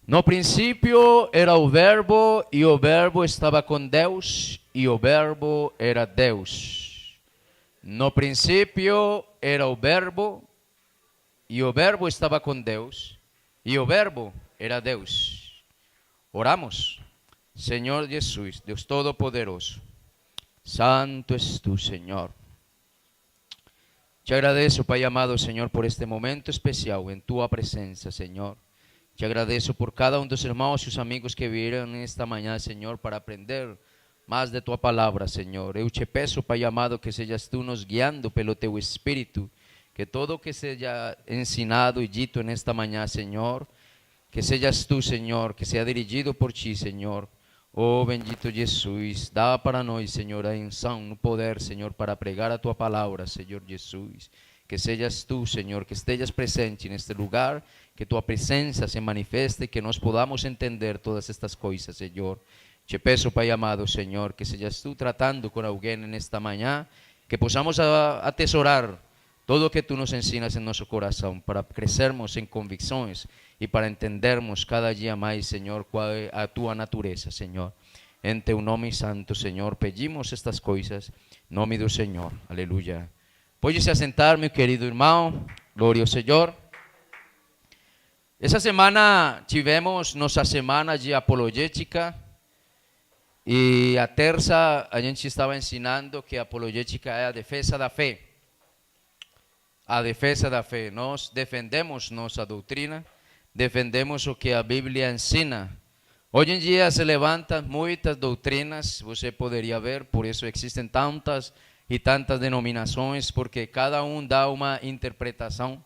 No princípio era o Verbo estava com Deus, e o Verbo era Deus. No princípio era o Verbo, e o Verbo estava com Deus, e o Verbo era Deus. Oramos. Senhor Jesus, Deus Todo-Poderoso, Santo és tu, Senhor. Te agradeço, Pai amado, Senhor, por este momento especial en tua presencia, Señor. Te agradeço por cada um dos irmãos e os amigos que vieram esta manhã, Senhor, para aprender mais de tua palavra, Senhor. Eu te peço, Pai amado, que sejas tu nos guiando pelo teu Espírito, que todo o que seja ensinado e dito nesta manhã, Senhor, que sejas tu, Senhor, que seja dirigido por ti, Senhor. Oh bendito Jesus, dá para nós, Senhor, a unção no poder, Senhor, para pregar a tua palavra, Senhor Jesus. Que sejas tu, Senhor, que estejas presente neste lugar, que tua presença se manifeste, que nós podamos entender todas estas coisas, Senhor. Te peço, Pai amado, Senhor, que sejas tu tratando com alguém nesta manhã, que possamos atesorar todo o que tu nos ensinas em nosso coração, para crescermos em convicções e para entendermos cada dia mais, Senhor, qual é a tua natureza, Senhor. Em teu nome santo, Senhor, pedimos estas coisas, em nome do Senhor. Aleluia. Pode se assentar, meu querido irmão. Glória ao Senhor. Essa semana tivemos nossa semana de apologética. E a terça a gente estava ensinando que a apologética é a defesa da fé. A defesa da fé. Nós defendemos nossa doutrina, defendemos o que a Bíblia ensina. Hoje em dia se levantam muitas doutrinas, você poderia ver, por isso existem tantas e tantas denominações, porque cada um dá uma interpretação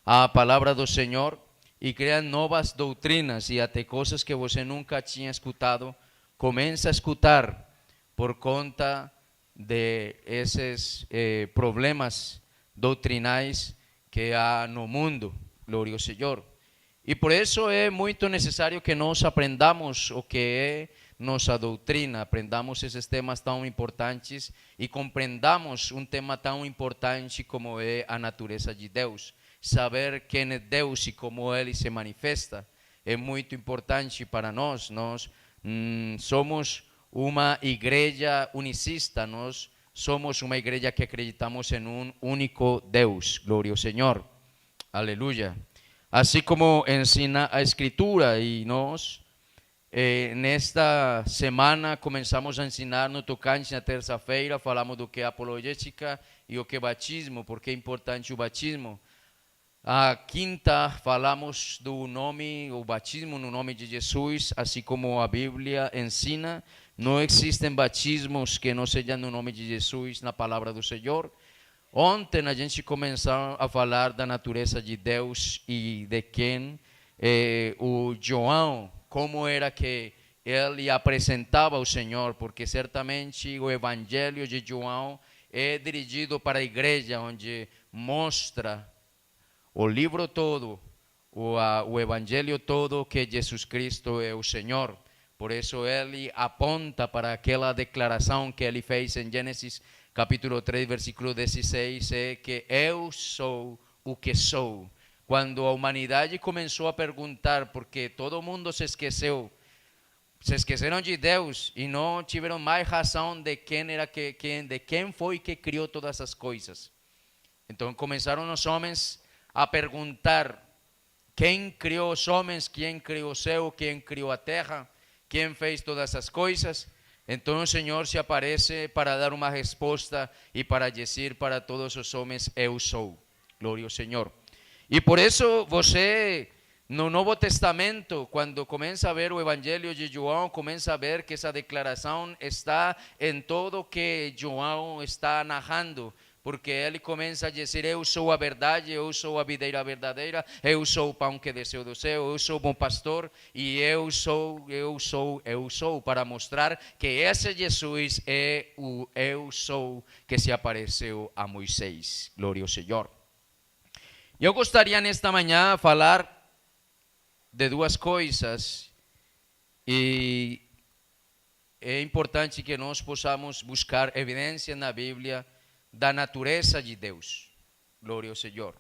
à palavra do Senhor e criam novas doutrinas e até coisas que você nunca tinha escutado, começa a escutar por conta de esses problemas doutrinais que há no mundo. Glória ao Senhor. E por isso é muito necessário que nós aprendamos o que é nossa doutrina, aprendamos esses temas tão importantes e compreendamos um tema tão importante como é a natureza de Deus. Saber quem é Deus e como Ele se manifesta é muito importante para nós. Nós somos uma igreja unicista, nós somos uma igreja que acreditamos em um único Deus. Glória ao Senhor. Aleluia. Assim como ensina a Escritura, e nós nesta semana começamos a ensinar no tocante na terça-feira, falamos do que é apologética e o que é batismo, porque é importante o batismo. A quinta falamos do nome, o batismo no nome de Jesus, assim como a Bíblia ensina. Não existem batismos que não sejam no nome de Jesus, na palavra do Senhor. Ontem a gente começou a falar da natureza de Deus e de quem o João, como era que ele apresentava o Senhor, porque certamente o Evangelho de João é dirigido para a igreja, onde mostra o livro todo, o Evangelho todo, que Jesus Cristo é o Senhor. Por isso ele aponta para aquela declaração que ele fez em Gênesis capítulo 3, versículo 16, é que eu sou o que sou. Quando a humanidade começou a perguntar, porque todo mundo se esqueceram de Deus e não tiveram mais razão de quem foi que criou todas as coisas. Então começaram os homens a perguntar: quem criou os homens, quem criou o céu, quem criou a terra, quem fez todas as coisas? Então o Senhor se aparece para dar uma resposta e para dizer para todos os homens: eu sou. Glória ao Senhor. E por isso você, no Novo Testamento, quando começa a ver o Evangelho de João, começa a ver que essa declaração está em todo o que João está narrando. Porque ele começa a dizer: eu sou a verdade, eu sou a videira verdadeira, eu sou o pão que desceu do céu, eu sou o bom pastor, e eu sou, para mostrar que esse Jesus é o eu sou que se apareceu a Moisés. Glória ao Senhor. Eu gostaria nesta manhã falar de duas coisas, e é importante que nós possamos buscar evidência na Bíblia da natureza de Deus. Glória ao Senhor.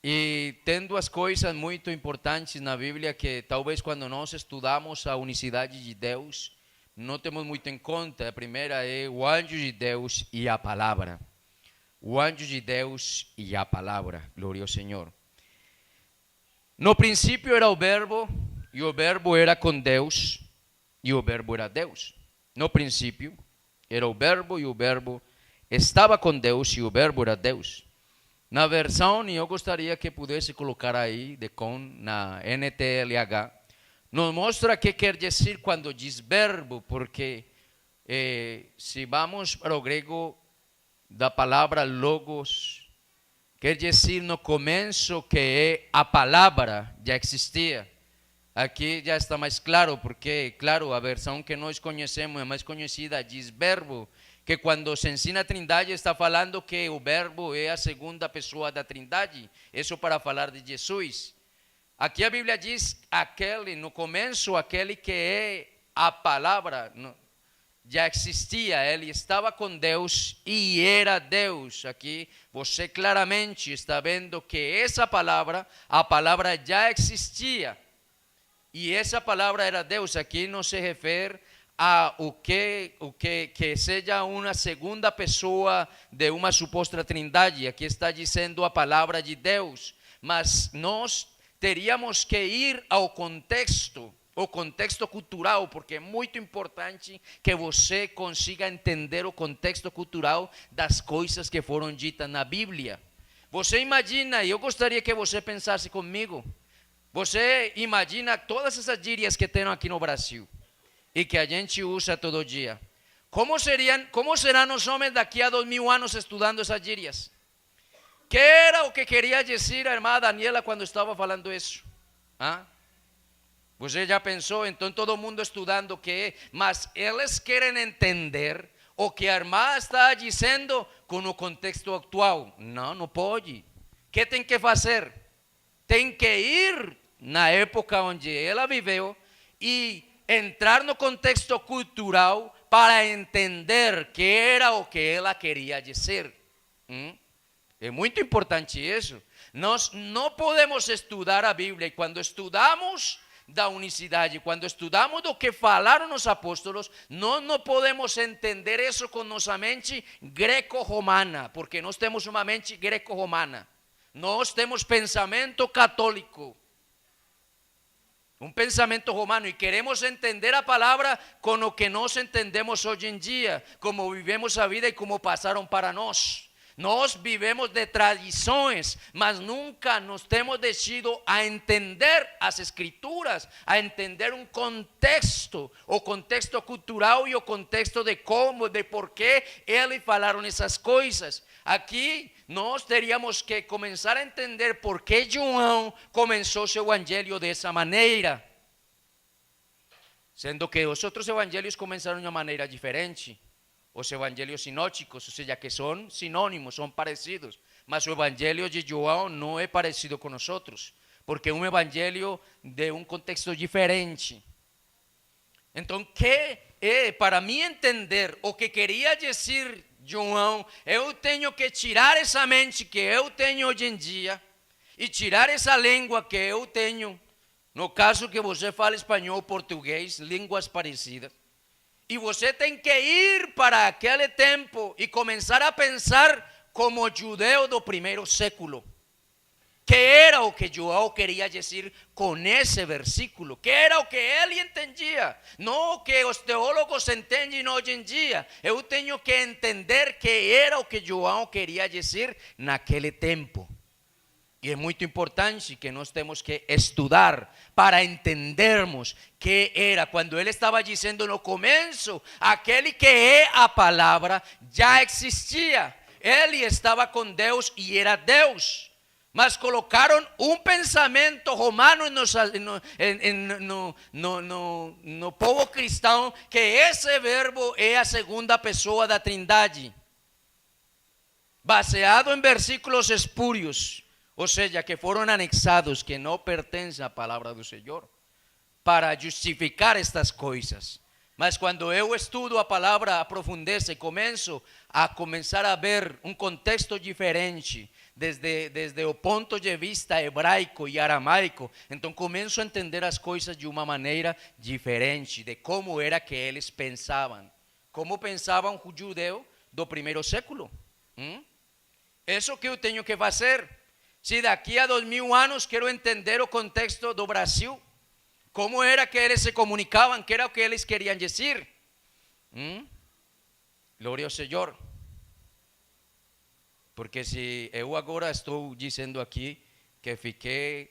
E tem duas coisas muito importantes na Bíblia que talvez quando nós estudamos a unicidade de Deus, não temos muito em conta. A primeira é o anjo de Deus e a palavra. O anjo de Deus e a palavra. Glória ao Senhor. No princípio era o verbo, e o verbo era com Deus, e o verbo era Deus. No princípio era o verbo, e o verbo estava com Deus, e o verbo era Deus. Na versão, e eu gostaria que pudesse colocar aí, na NTLH, nos mostra que quer dizer quando diz verbo, porque se vamos para o grego da palavra logos, quer dizer no começo que a palavra já existia. Aqui já está mais claro, porque, claro, a versão que nós conhecemos é mais conhecida, diz verbo, que quando se ensina a Trindade está falando que o verbo é a segunda pessoa da Trindade. Isso para falar de Jesus. Aqui a Bíblia diz aquele, no começo, aquele que é a palavra, já existia, ele estava com Deus e era Deus. Aqui você claramente está vendo que essa palavra, a palavra já existia. E essa palavra era Deus. Aqui não se refere a o que seja uma segunda pessoa de uma suposta trindade. Aqui está dizendo a palavra de Deus. Mas nós teríamos que ir ao contexto, o contexto cultural, porque é muito importante que você consiga entender o contexto cultural das coisas que foram ditas na Bíblia. Você imagina, e eu gostaria que você pensasse comigo, você imagina todas essas gírias que tem aqui no Brasil e que a gente usa todo dia. Como serão os homens daqui a 2000 anos estudando essas gírias? Que era o que queria dizer a irmã Daniela quando estava falando isso? Você já pensou? Então todo mundo estudando o que é, mas eles querem entender o que a irmã está dizendo com o contexto atual. Não, não pode. O que tem que fazer? Tem que ir na época onde ela viveu e entrar no contexto cultural para entender que era o que ela queria dizer. É muito importante isso. Nós não podemos estudar a Bíblia, e quando estudamos da unicidade, quando estudamos do que falaram os apóstolos, nós não podemos entender isso com nossa mente greco-romana, porque nós temos uma mente greco-romana. Nós temos pensamento católico, um pensamento romano, e queremos entender a palavra com o que nós entendemos hoje em dia, como vivemos a vida e como passaram para nós. Nós vivemos de tradições, mas nunca nos temos decidido a entender as escrituras, a entender um contexto, o contexto cultural e o contexto de como, de por que eles falaram essas coisas. Aqui nós teríamos que começar a entender por que João começou seu evangelho dessa maneira, sendo que os outros evangelhos começaram de uma maneira diferente. Os evangelhos sinóticos, ou seja, que são sinônimos, são parecidos, mas o evangelho de João não é parecido com os outros, porque é um evangelho de um contexto diferente. Então, que é, para mim entender o que queria dizer João, eu tenho que tirar essa mente que eu tenho hoje em dia e tirar essa língua que eu tenho, no caso que você fala espanhol, português, línguas parecidas. E você tem que ir para aquele tempo e começar a pensar como judeu do primeiro século. Que era o que João queria dizer com esse versículo? Que era o que ele entendia? Não o que os teólogos entendem hoje em dia. Eu tenho que entender que era o que João queria dizer naquele tempo. E é muito importante que nós temos que estudar para entendermos que era quando ele estava dizendo no começo, aquele que é a palavra já existia. Ele estava com Deus e era Deus. Mas colocaram um pensamento romano no povo cristão que esse verbo é a segunda pessoa da Trindade, baseado em versículos espúrios. Ou seja, que foram anexados, que não pertencem à palavra do Senhor, para justificar estas coisas. Mas quando eu estudo a palavra a profundeza e começo a ver um contexto diferente desde o ponto de vista hebraico e aramaico. Então começo a entender as coisas de uma maneira diferente, de como era que eles pensavam. Como pensava um judeu do primeiro século. Isso que eu tenho que fazer. Se daqui a 2000 anos quero entender o contexto do Brasil, como era que eles se comunicavam, que era o que eles queriam dizer. Glória ao Senhor. Porque se eu agora estou dizendo aqui que fiquei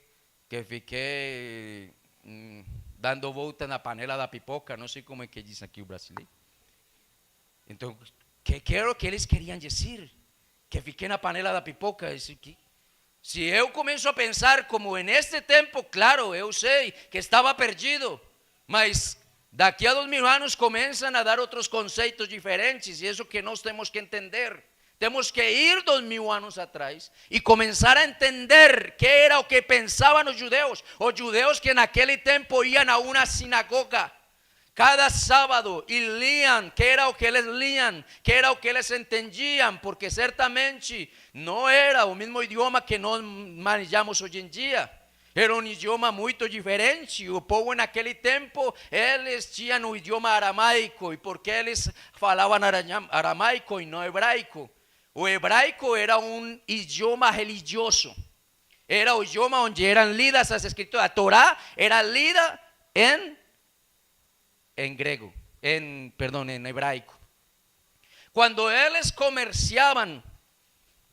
dando volta na panela da pipoca, não sei como é que diz aqui o brasileiro. Então, que quero que eles queriam dizer? Que fiquei na panela da pipoca. Se eu começo a pensar como neste tempo, claro, eu sei que estava perdido, mas daqui a 2000 anos começam a dar outros conceitos diferentes, e isso que nós temos que entender. Temos que ir 2000 anos atrás e começar a entender que era o que pensavam os judeus que naquele tempo iam a uma sinagoga cada sábado e liam, que era o que eles liam, que era o que eles entendiam, porque certamente não era o mesmo idioma que nós manejamos hoje em dia. Era um idioma muito diferente. O povo naquele tempo, eles tinham o idioma aramaico, e porque eles falavam aramaico e não hebraico. O hebraico era um idioma religioso. Era o idioma onde eram lidas as escrituras. A Torá era lida em grego, em hebraico. Quando eles comerciavam,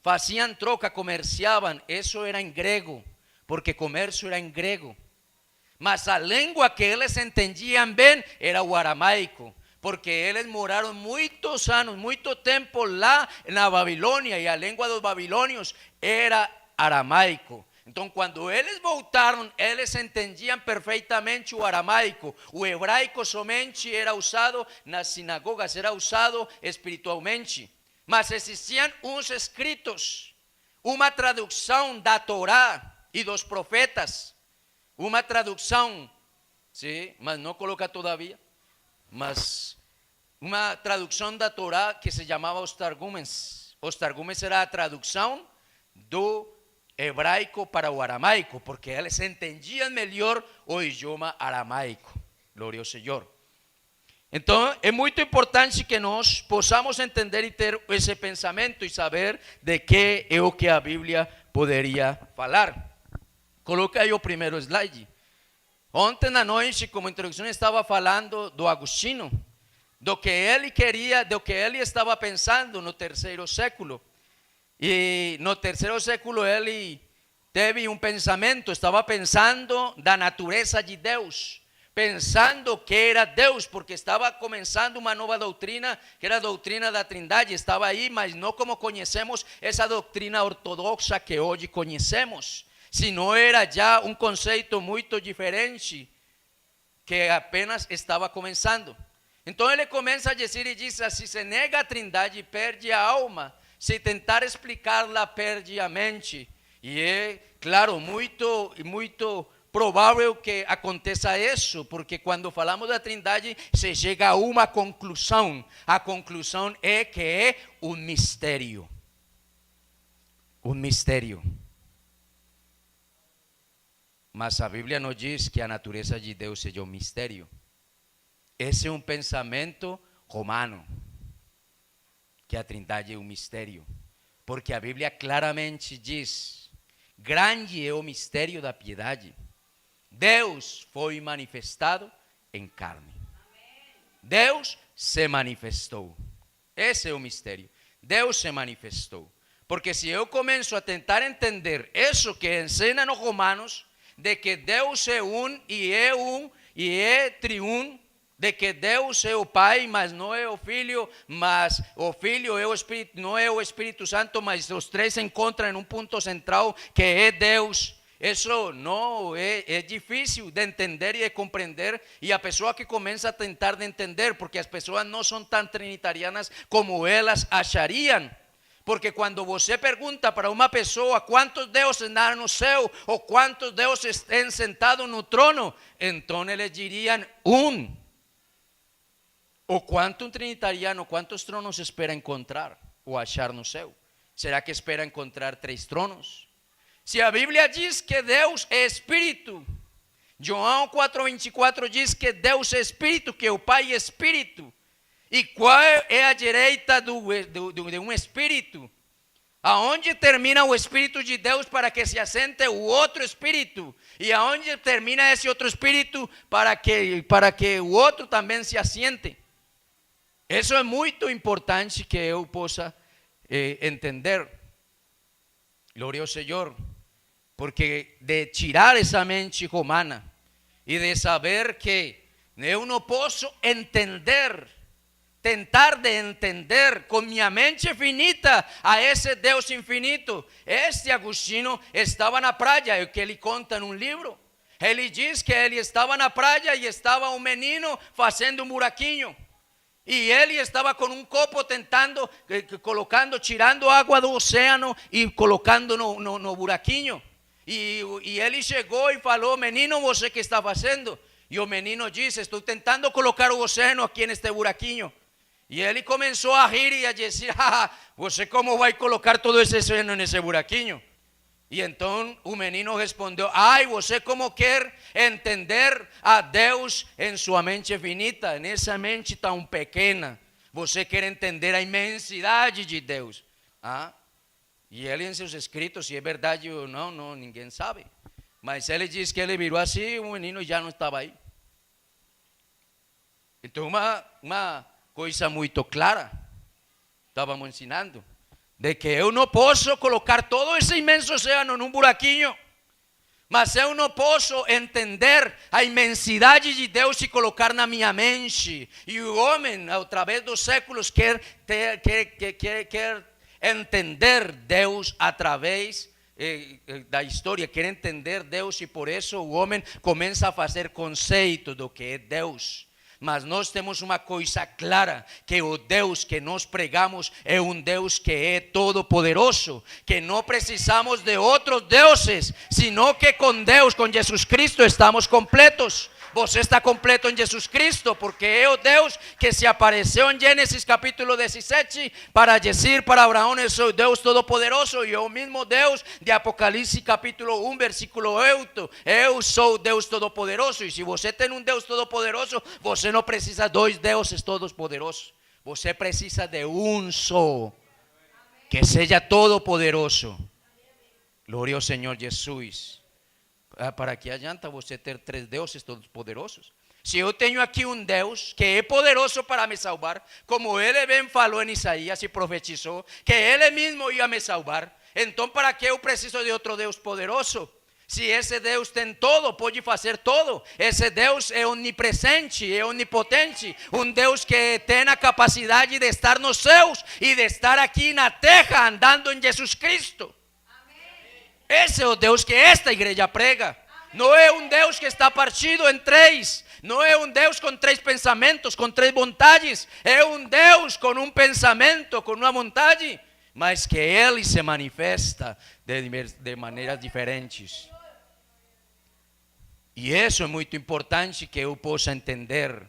faziam troca, comerciavam, isso era em grego, porque comércio era em grego. Mas a língua que eles entendiam bem era o aramaico, porque eles moraram muitos anos, muito tempo lá na Babilônia, e a língua dos babilônios era aramaico. Então, quando eles voltaram, eles entendiam perfeitamente o aramaico. O hebraico somente era usado nas sinagogas, era usado espiritualmente. Mas existiam uns escritos, uma tradução da Torá e dos profetas. Uma tradução, sim, mas não coloca todavia, mas uma tradução da Torá que se chamava os Targumes. Os Targumes era a tradução do hebraico para o aramaico, porque eles entendiam melhor o idioma aramaico. Glória ao Senhor. Então, é muito importante que nós possamos entender e ter esse pensamento e saber de que é o que a Bíblia poderia falar. Coloca aí o primeiro slide. Ontem à noite, como introdução, estava falando do Agostinho, do que ele queria, do que ele estava pensando no terceiro século. E no terceiro século ele teve um pensamento, estava pensando da natureza de Deus, pensando que era Deus, porque estava começando uma nova doutrina, que era a doutrina da Trindade, estava aí, mas não como conhecemos essa doutrina ortodoxa que hoje conhecemos, sino era já um conceito muito diferente, que apenas estava começando. Então ele começa a dizer e diz assim: se nega a Trindade, perde a alma. Se tentar explicar-la, perde a mente. E é, claro, muito provável que aconteça isso, porque quando falamos da Trindade, se chega a uma conclusão. A conclusão é que é um mistério. Um mistério. Mas a Bíblia não diz que a natureza de Deus seja um mistério. Esse é um pensamento romano, que a Trindade é um mistério, porque a Bíblia claramente diz: grande é o mistério da piedade. Deus foi manifestado em carne. Deus se manifestou. Esse é o mistério. Deus se manifestou. Porque se eu começo a tentar entender isso que ensinam os romanos, de que Deus é um e é triuno, de que Deus é o Pai, mas não é o Filho, mas o Filho é o Espírito, não é o Espírito Santo, mas os três se encontram em um ponto central que é Deus. Isso não é difícil de entender e de compreender, e a pessoa que começa a tentar de entender, porque as pessoas não são tão trinitarianas como elas achariam. Porque quando você pergunta para uma pessoa quantos deuses há no céu, ou quantos deuses estão sentados no trono, então eles diriam um. Ou quanto um trinitariano, quantos tronos espera encontrar ou achar no céu? Será que espera encontrar 3 tronos? Se a Bíblia diz que Deus é Espírito, João 4:24 diz que Deus é Espírito, que o Pai é Espírito. E qual é a direita de um Espírito? Aonde termina o Espírito de Deus para que se assente o outro Espírito? E aonde termina esse outro Espírito para que o outro também se assente? Isso é muito importante que eu possa entender. Glória ao Senhor. Porque de tirar essa mente romana e de saber que eu não posso entender, tentar de entender com minha mente finita a esse Deus infinito. Este Agostinho estava na praia, é o que ele conta num livro. Ele diz que ele estava na praia e estava um menino fazendo um buraquinho. E ele estava com um copo tentando, tirando água do oceano e colocando no buraquinho. E ele chegou e falou: menino, você que está fazendo? E o menino disse: estou tentando colocar o oceano aqui neste buraquinho. E ele começou a rir e a dizer: você como vai colocar todo esse oceano nesse buraquinho? E então o menino respondeu: ai, você como quer entender a Deus em sua mente finita, nessa mente tão pequena. Você quer entender a imensidade de Deus. E ele em seus escritos, se é verdade ou não, ninguém sabe. Mas ele diz que ele virou assim e o menino já não estava aí. Então uma coisa muito clara, estávamos ensinando, de que eu não posso colocar todo esse imenso oceano num buraquinho, mas eu não posso entender a imensidade de Deus e colocar na minha mente. E o homem, através dos séculos, quer entender Deus através da história, quer entender Deus, e por isso o homem começa a fazer conceito do que é Deus. Mas nós temos uma coisa clara, que o Deus que nós pregamos é um Deus que é todo poderoso, que não precisamos de outros deuses, sino que com Deus, com Jesus Cristo, estamos completos. Você está completo em Jesus Cristo, porque é o Deus que se apareceu em Gênesis capítulo 17 para dizer para Abraão: eu sou Deus Todo-Poderoso. E o mesmo Deus de Apocalipse capítulo 1 versículo 8: eu sou Deus Todo-Poderoso. E se você tem um Deus Todo-Poderoso, você não precisa de 2 deuses todos-poderosos. Você precisa de um só, que seja todo-poderoso. Glória ao Senhor Jesus. Para que adianta você ter 3 deuses todos poderosos? Se eu tenho aqui um Deus que é poderoso para me salvar, como ele bem falou em Isaías e profetizou que ele mesmo ia me salvar, então para que eu preciso de outro Deus poderoso? Se esse Deus tem todo, pode fazer todo. Esse Deus é onipresente, é onipotente. Um Deus que tem a capacidade de estar nos céus e de estar aqui na terra andando em Jesus Cristo. Esse é o Deus que esta igreja prega. Não é um Deus que está partido em 3. Não é um Deus com 3 pensamentos, com 3 vontades. É um Deus com um pensamento, com uma vontade, mas que Ele se manifesta de maneiras diferentes. E isso é muito importante que eu possa entender.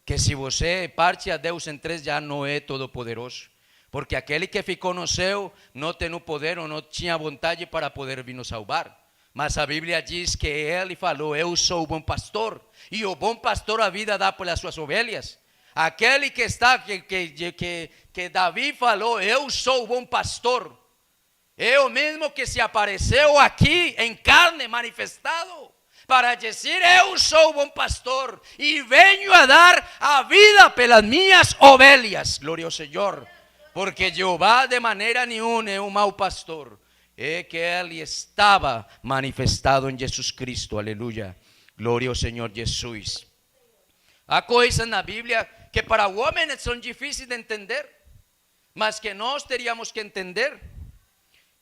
Que se você parte a Deus em 3, já não é todo poderoso. Porque aquele que ficou no céu não tem o poder ou não tinha vontade para poder vir nos salvar. Mas a Bíblia diz que ele falou: eu sou o bom pastor, e o bom pastor a vida dá pelas suas ovelhas. Aquele que está, que Davi falou: eu sou o bom pastor. É o mesmo que se apareceu aqui em carne manifestado, para dizer: eu sou o bom pastor e venho a dar a vida pelas minhas ovelhas. Glória ao Senhor. Porque Jeová de maneira nenhuma é um mau pastor. É que ele estava manifestado em Jesus Cristo. Aleluia. Glória ao Senhor Jesus. Há coisas na Bíblia que para o homem são difíceis de entender, mas que nós teríamos que entender.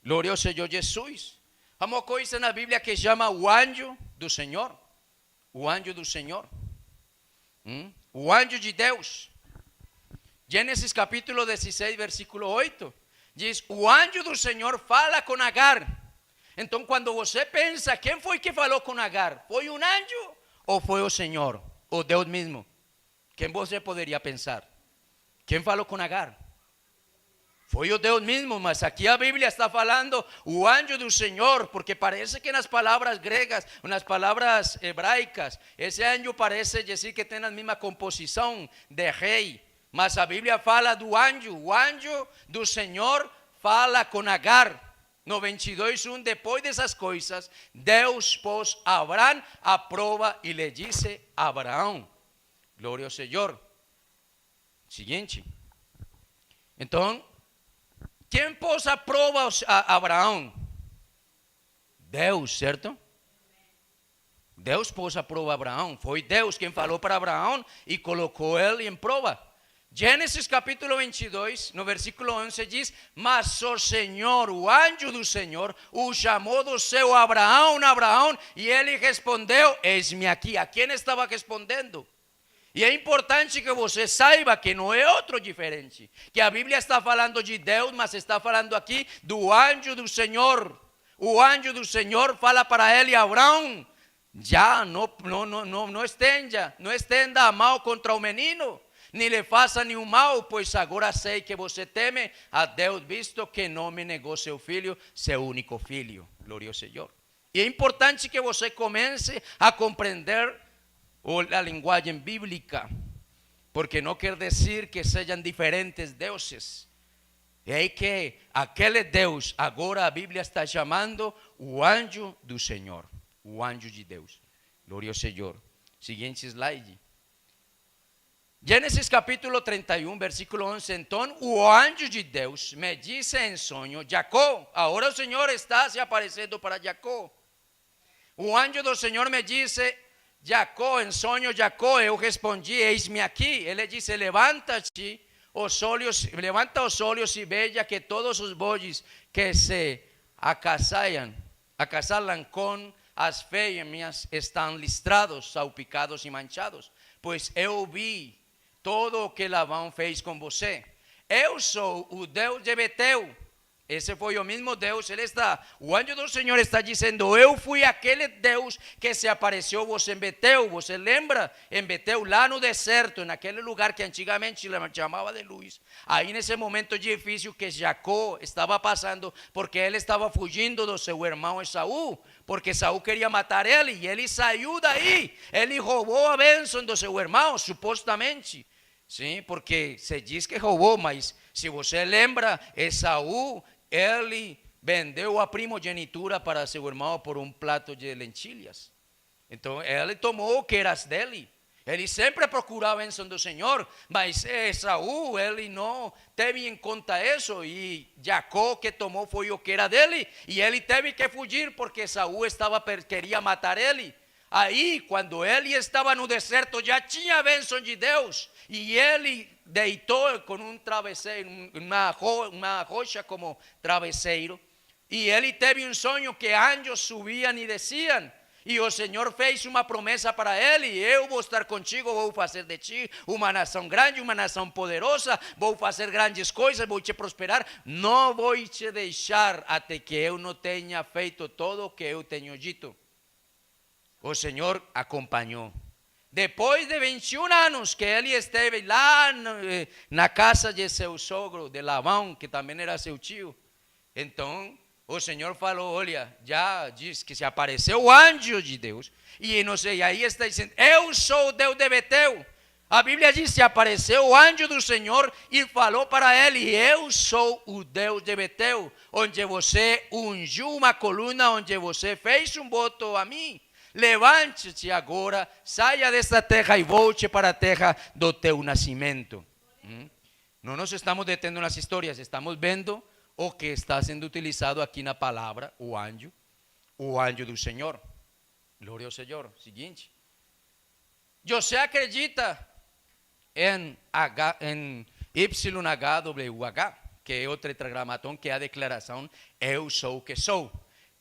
Glória ao Senhor Jesus. Há uma coisa na Bíblia que chama o anjo do Senhor. O anjo do Senhor. O anjo de Deus. Gênesis capítulo 16, versículo 8, diz: o anjo do Senhor fala com Agar. Então quando você pensa, quem foi que falou com Agar? Foi um anjo ou foi o Senhor? Ou Deus mesmo? Quem você poderia pensar? Quem falou com Agar? Foi o Deus mesmo, mas aqui a Bíblia está falando o anjo do Senhor, porque parece que nas palavras gregas, nas palavras hebraicas, esse anjo parece dizer que tem a mesma composição de rei, mas a Bíblia fala do anjo, o anjo do Senhor fala com Agar. No 22:1, depois dessas coisas, Deus pôs Abraão à prova e lhe disse a Abraão, glória ao Senhor. Seguinte, então, quem pôs a prova a Abraão? Deus, certo? Deus pôs a prova a Abraão. Foi Deus quem falou para Abraão e colocou ele em prova. Gênesis capítulo 22, no versículo 11 diz: mas o Senhor, o anjo do Senhor, o chamou do céu Abraão, Abraão, e ele respondeu: eis-me aqui. A quem estava respondendo? E é importante que você saiba que não é outro diferente, que a Bíblia está falando de Deus, mas está falando aqui do anjo do Senhor. O anjo do Senhor fala para ele: Abraão, já não estenda a mão contra o menino, nem lhe faça nenhum mal, pois agora sei que você teme a Deus, visto que não me negou seu filho, seu único filho. Glória ao Senhor. E é importante que você comece a compreender a linguagem bíblica, porque não quer dizer que sejam diferentes deuses. É que aquele Deus, agora a Bíblia está chamando o anjo do Senhor, o anjo de Deus. Glória ao Senhor. Seguinte slide. Gênesis capítulo 31, versículo 11. Então o anjo de Deus me disse em sonho: Jacó. Agora o Senhor está se aparecendo para Jacó. O anjo do Senhor me disse: Jacó, em sonho, Jacó. Eu respondi: eis-me aqui. Ele disse: levanta os olhos e veja que todos os bois que se acasalam com as fêmeas estão listrados, salpicados e manchados, pois eu vi todo o que Labão fez com você. Eu sou o Deus de Betel. Esse foi o mesmo Deus. O anjo do Senhor está dizendo: eu fui aquele Deus que se apareceu você em Betel. Você lembra? Em Betel, lá no deserto, naquele lugar que antigamente chamava de luz. Aí nesse momento difícil que Jacó estava passando, porque ele estava fugindo do seu irmão Esaú, porque Esaú queria matar ele, e ele saiu daí. Ele roubou a bênção do seu irmão, supostamente. Sim, porque se diz que roubou, mas se você lembra, Esaú, ele vendeu a primogenitura para seu irmão por um prato de lentilhas. Então ele tomou o que era dele. Ele sempre procurava a bênção do Senhor, mas Esaú, ele não teve em conta isso, e Jacó que tomou foi o que era dele, e ele teve que fugir porque Esaú queria matar ele. Aí, quando ele estava no deserto, já tinha a bênção de Deus, e ele deitou com um travesseiro, uma rocha como travesseiro, e ele teve um sonho que anjos subiam e desciam, e o Senhor fez uma promessa para ele: eu vou estar contigo, vou fazer de ti uma nação grande, uma nação poderosa, vou fazer grandes coisas, vou te prosperar, não vou te deixar até que eu não tenha feito todo o que eu tenho dito. O Senhor acompanhou. Depois de 21 anos que ele esteve lá na casa de seu sogro, de Labão, que também era seu tio, então o Senhor falou: olha, já diz que se apareceu o anjo de Deus, e não sei, aí está dizendo: eu sou o Deus de Betel. A Bíblia diz: se apareceu o anjo do Senhor e falou para ele: eu sou o Deus de Betel, onde você ungiu uma coluna, onde você fez um voto a mim. Levante-te agora, saia desta terra e volte para a terra do teu nascimento. Não nos estamos detendo nas histórias, estamos vendo o que está sendo utilizado aqui na palavra, o anjo do Senhor. Glória ao Senhor. Seguinte, José acredita em YHWH, que é o tetragramatão, que é a declaração: eu sou o que sou.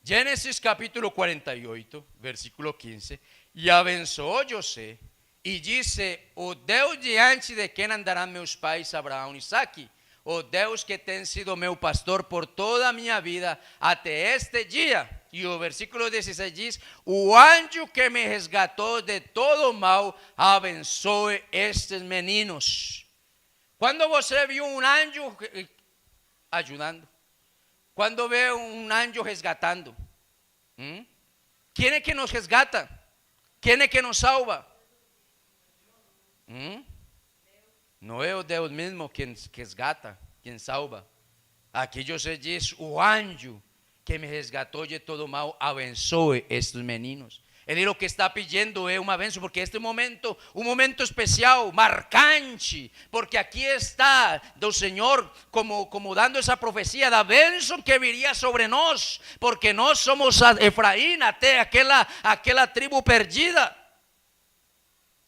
Gênesis capítulo 48, versículo 15. E abençoou José e disse: o Deus diante de quem andarão meus pais Abraão e Isaque, o Deus que tem sido meu pastor por toda a minha vida até este dia. E o versículo 16 diz: o anjo que me resgatou de todo o mal, abençoe estes meninos. Quando você viu um anjo ayudando. Cuando veo un anjo resgatando. ¿Quién es que nos resgata? ¿Quién es que nos salva? Não é o Deus mesmo quem resgata, quem salva. Aqui José diz: o anjo que me resgatou de todo mal abençoe estes meninos. Ele lo que está pedindo é uma bênção, porque este momento, um momento especial, marcante, porque aqui está do Senhor como dando essa profecia da bênção que viria sobre nós, porque nós somos Efraim, até aquela tribo perdida.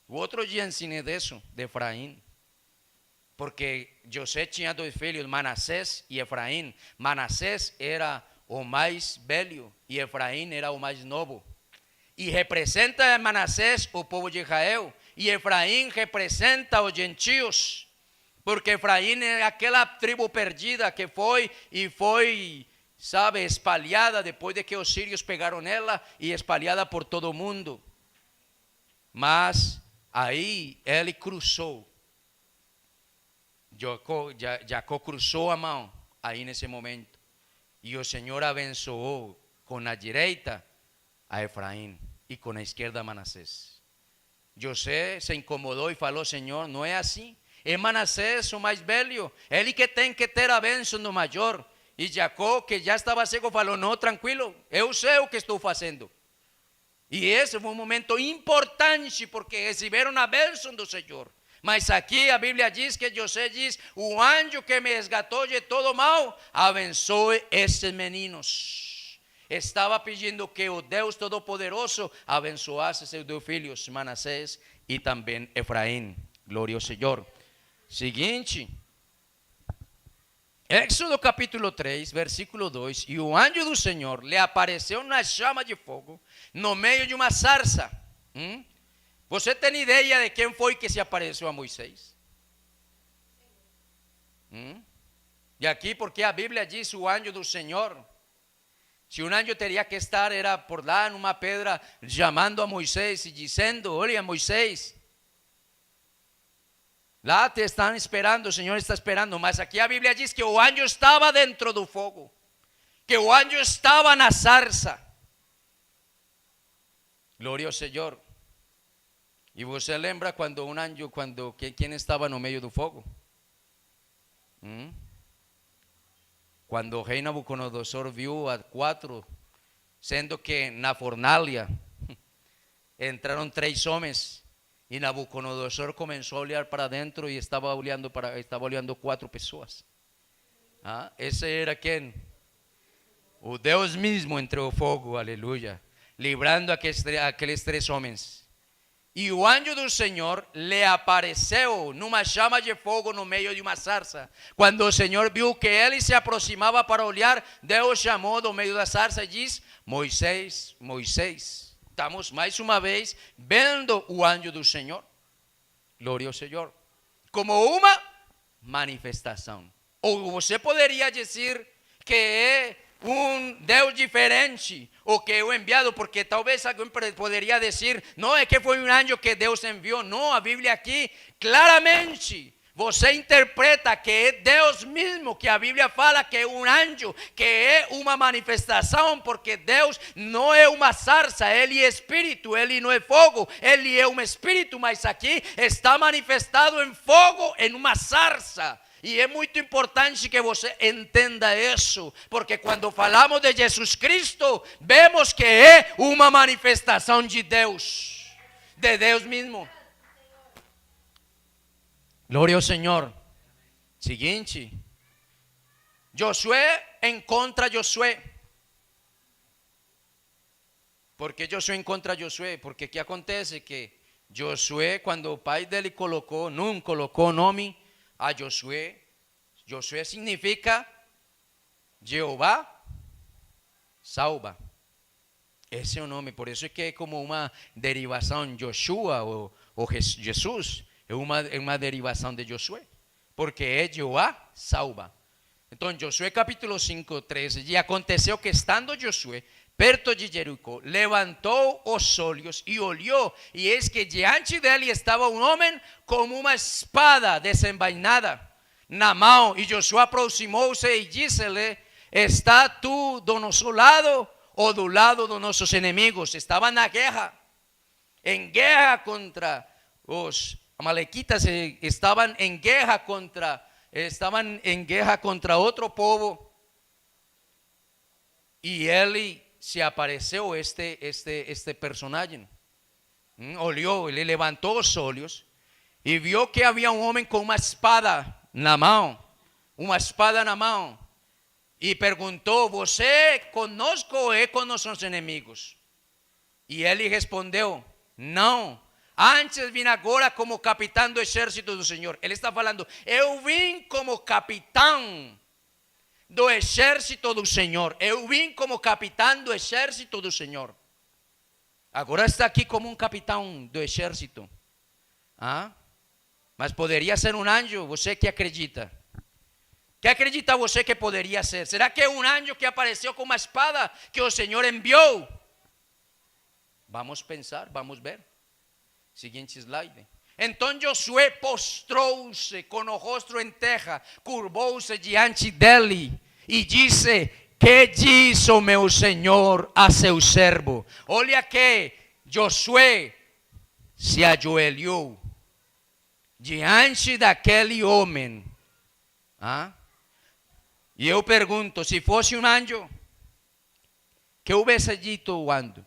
O outro dia ensinei disso, de Efraim. Porque José tinha dois filhos, Manassés e Efraim. Manassés era o mais velho e Efraim era o mais novo. E representa Manassés o povo de Israel e Efraim representa os gentios. Porque Efraim é aquela tribo perdida que foi, sabe, espalhada depois de que os sírios pegaram ela e espalhada por todo o mundo. Mas aí ele cruzou. Jacó cruzou a mão aí nesse momento. E o Senhor abençoou com a direita a Efraim e com a esquerda a Manassés. José se incomodou e falou: Senhor, não é assim. É Manassés o mais velho, ele que tem que ter a bênção do maior. E Jacó, que já estava cego, falou: não, tranquilo, eu sei o que estou fazendo. E esse foi um momento importante, porque receberam a bênção do Senhor. Mas aqui a Bíblia diz que José diz: o anjo que me resgatou de todo mal, abençoe estes meninos. Estava pedindo que o Deus Todo-Poderoso abençoasse seus dois filhos, Manassés e também Efraim. Glória ao Senhor. Seguinte, Éxodo capítulo 3, versículo 2: e o anjo do Senhor lhe apareceu na chama de fogo, no meio de uma sarça. Você tem ideia de quem foi que se apareceu a Moisés? E aqui, porque a Bíblia diz o anjo do Senhor. Se um anjo teria que estar, era por lá numa pedra, chamando a Moisés e dizendo: olha, Moisés, lá te estão esperando, o Senhor está esperando. Mas aqui a Bíblia diz que o anjo estava dentro do fogo, que o anjo estava na sarça. Glória ao Senhor. E você lembra quando um anjo, quem estava no meio do fogo? Quando o rei Nabucodonosor viu a 4, sendo que na fornalha entraram 3 homens, e Nabucodonosor começou a olhar para dentro e estava olhando 4 pessoas. Esse era quem? O Deus mesmo entrou no fogo, aleluia, livrando aqueles 3 homens. E o anjo do Senhor lhe apareceu numa chama de fogo no meio de uma sarça. Quando o Senhor viu que ele se aproximava para olhar, Deus chamou do meio da sarça e disse: Moisés, Moisés. Estamos mais uma vez vendo o anjo do Senhor. Glória ao Senhor. Como uma manifestação. Ou você poderia dizer que é um Deus diferente, ou que é o enviado, porque talvez alguém poderia dizer: não, é que foi um anjo que Deus enviou. Não, a Bíblia aqui claramente você interpreta que é Deus mesmo, que a Bíblia fala que é um anjo, que é uma manifestação, porque Deus não é uma sarça, Ele é espírito, Ele não é fogo, Ele é um espírito, mas aqui está manifestado em fogo, em uma sarça. E é muito importante que você entenda isso, porque quando falamos de Jesus Cristo, vemos que é uma manifestação de Deus mesmo. Glória ao Senhor. Seguinte, Josué encontra Josué. Por que Josué encontra Josué? Porque o que acontece? Que Josué, quando o pai dele não colocou nome a Josué. Josué significa Jeová salva. Esse é o nome, por isso é que é como uma derivação. Joshua ou Jesus é uma derivação de Josué, porque é Jeová salva. Então, Josué capítulo 5, 13: e aconteceu que estando Josué perto de Jericó, levantou os olhos e olhou, e eis que diante dele estava um homem com uma espada desenvainada. Naamán. Y Josué aproximóse y dícele: ¿está tú do nosso lado o do lado de nuestros enemigos? Estaban en guerra contra los amalequitas, estaban en guerra contra otro pueblo. Y él se apareció este personaje. Olió, le levantó los ojos y vio que había un hombre con una espada na mão, y preguntó: ¿você conosco ou é com nossos inimigos? Y él respondió: no, antes vim agora como capitão do exército do Senhor. Ele está falando: eu vim como capitão do exército do Senhor. Eu vim como capitão do exército do Senhor. Agora está aqui como capitão do exército. Mas poderia ser anjo. Você que acredita? ¿Qué acredita você que poderia ser? ¿Será que un anjo que apareció con una espada que el Señor envió? Vamos a pensar, vamos a ver. Siguiente slide. Entonces Josué postrou-se con el rostro en terra, curvou-se diante dele y dice: ¿qué diz o meu Senhor a seu servo? Olha que Josué se ajoelhou diante daquele homem. E eu pergunto: se fosse um anjo, que houvesse dito o anjo?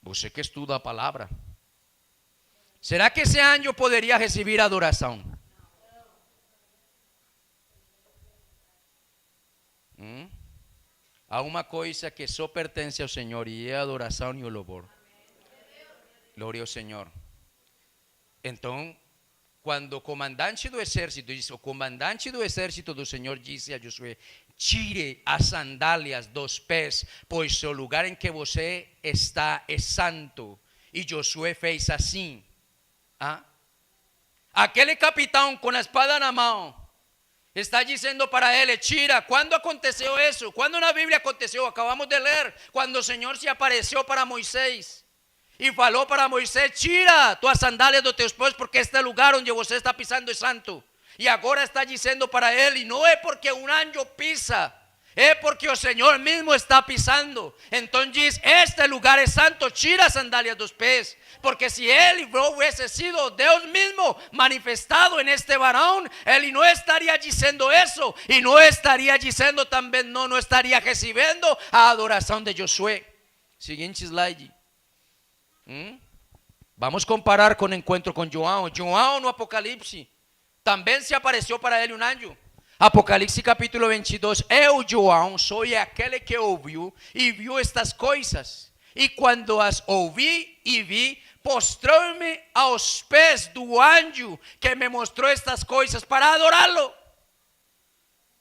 Você que estuda a palavra, será que esse anjo poderia receber adoração? Há uma coisa que só pertence ao Senhor, e é a adoração e o louvor. Glória ao Senhor. Então, quando o comandante do exército do Senhor disse a Josué: tire as sandálias dos pés, pois o lugar em que você está é santo. E Josué fez assim. Aquele capitão com a espada na mão está dizendo para ele: tira. ¿Cuándo aconteceu isso? ¿Cuándo na Bíblia aconteceu? Acabamos de ler, quando o Senhor se apareceu para Moisés. E falou para Moisés: tira tuas sandálias dos teus pés, porque este lugar onde você está pisando é santo. E agora está dizendo para ele: não é porque um anjo pisa, é porque o Senhor mesmo está pisando. Então diz: este lugar é santo, tira as sandálias dos pés. Porque se ele hubiese sido Deus mesmo manifestado en este varón, ele não estaria dizendo isso. E não estaria dizendo também, não estaria recebendo a adoração de Josué. Siguiente slide. Vamos comparar con el encuentro con João. João no Apocalipse también se apareció para él un anjo. Apocalipse capítulo 22. Eu, João, sou aquele que ouviu e viu estas coisas. E quando as ouvi e vi, postrou-me aos pés do anjo que me mostrou estas coisas para adorá-lo.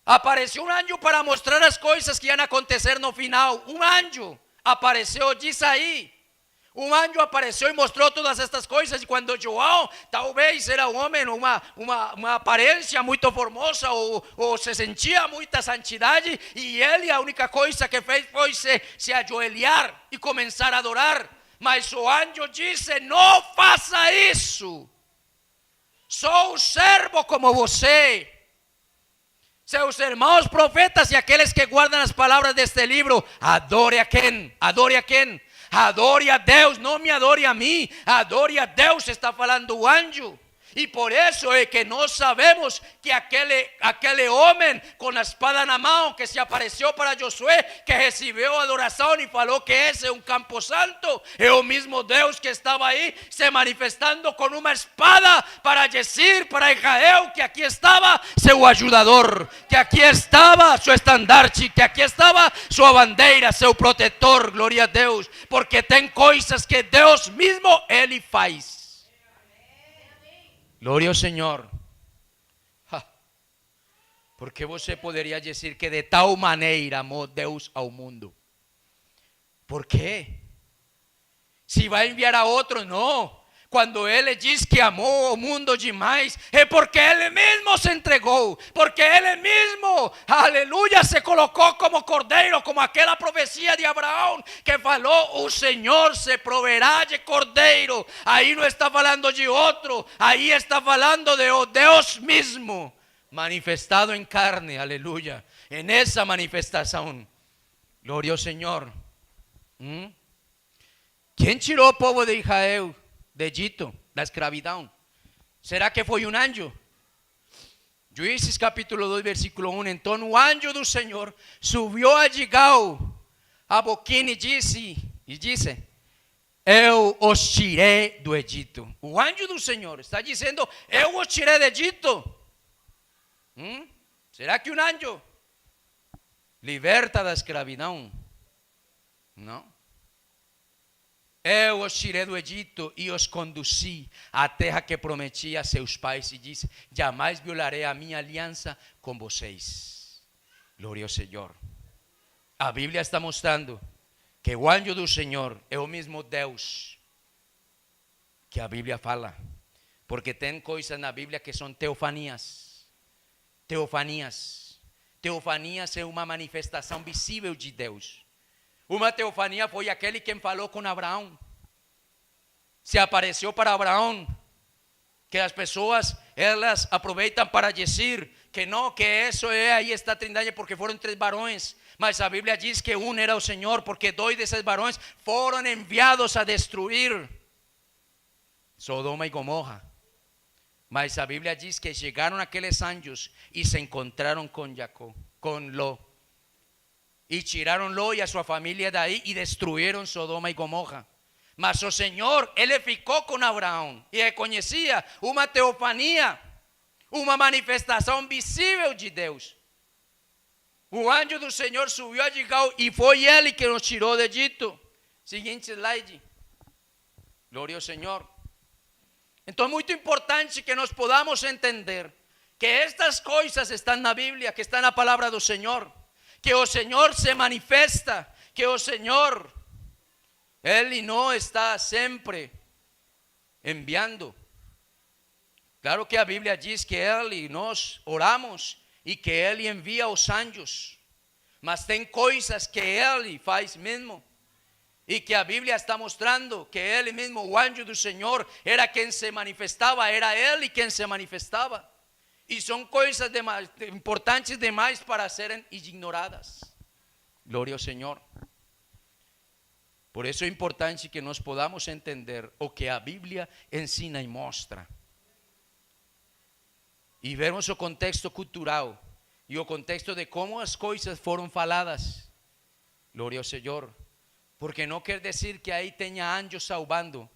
Apareceu um anjo para mostrar as coisas que iam acontecer no final. Um anjo apareceu, diz aí. Um anjo apareceu e mostrou todas estas coisas. E quando João, talvez era um homem, uma aparência muito formosa, ou se sentia muita santidade, e ele a única coisa que fez foi se ajoelhar e começar a adorar. Mas o anjo disse: não faça isso. Sou servo como você. Seus irmãos profetas e aqueles que guardam as palavras deste livro, adore a quem? Adore a quem? Adore a Deus, não me adore a mim. Adore a Deus, está falando o anjo. E por isso é que nós sabemos que aquele homem com a espada na mão que se apareceu para Josué, que recebeu adoração e falou que esse é um campo santo, é o mesmo Deus que estava aí se manifestando com uma espada para dizer para Israel que aqui estava seu ajudador, que aqui estava seu estandarte, que aqui estava sua bandeira, seu protetor. Glória a Deus, porque tem coisas que Deus mesmo ele faz. Glória ao Senhor. Porque você poderia dizer que de tal maneira amou Deus ao mundo? ¿Por quê? Se vai enviar a outro, não. Quando Ele diz que amou o mundo demais, é porque Ele mesmo se entregou, porque Ele mesmo, aleluia, se colocou como cordeiro, como aquela profecia de Abraão que falou: o Senhor se proverá de cordeiro. Aí não está falando de outro, aí está falando de Deus mesmo, manifestado em carne, aleluia. En esa manifestação, glória ao Senhor. Quem tirou o povo de Israel de Egito, da escravidão? Será que foi um anjo? Juízes capítulo 2, versículo 1. Então o anjo do Senhor subiu a Gilgal, a Boquim, e disse: eu os tirei do Egito. O anjo do Senhor está dizendo: eu os tirei do Egito. Será que um anjo liberta da escravidão? Não. Eu os tirei do Egito e os conduzi à terra que prometi a seus pais, e disse: jamais violarei a minha aliança com vocês. Glória ao Senhor. A Bíblia está mostrando que o anjo do Senhor é o mesmo Deus que a Bíblia fala, porque tem coisas na Bíblia que são teofanias. Teofanias é uma manifestação visível de Deus. Uma teofania foi aquele quem falou com Abraão. Se apareceu para Abraão, que as pessoas, elas aproveitam para dizer que não, que isso é, aí está a trindade, porque foram 3 varões. Mas a Bíblia diz que um era o Senhor, porque 2 desses varões foram enviados a destruir Sodoma e Gomorra. Mas a Bíblia diz que chegaram aqueles anjos e se encontraram com Jacó, com Ló. E tiraram Ló e a sua família daí e destruíram Sodoma e Gomorra. Mas o Senhor, Ele ficou com Abraão e reconhecia uma teofania, uma manifestação visível de Deus. O anjo do Senhor subiu a Gilgal e foi Ele que nos tirou do Egito. Seguinte slide. Glória ao Senhor. Então é muito importante que nós podamos entender que estas coisas estão na Bíblia, que estão na palavra do Senhor. Que o Senhor se manifesta, que o Senhor, Ele não está sempre enviando. Claro que a Bíblia diz que Ele, nós oramos e que Ele envia os anjos, mas tem coisas que Ele faz mesmo, e que a Bíblia está mostrando que Ele mesmo, o anjo do Senhor, era quem se manifestava, era Ele quem se manifestava. E são coisas importantes demais para serem ignoradas. Glória ao Senhor. Por isso é importante que nós podamos entender o que a Bíblia ensina e mostra. E vermos o contexto cultural e o contexto de como as coisas foram faladas. Glória ao Senhor. Porque não quer dizer que aí tenha anjos salvando.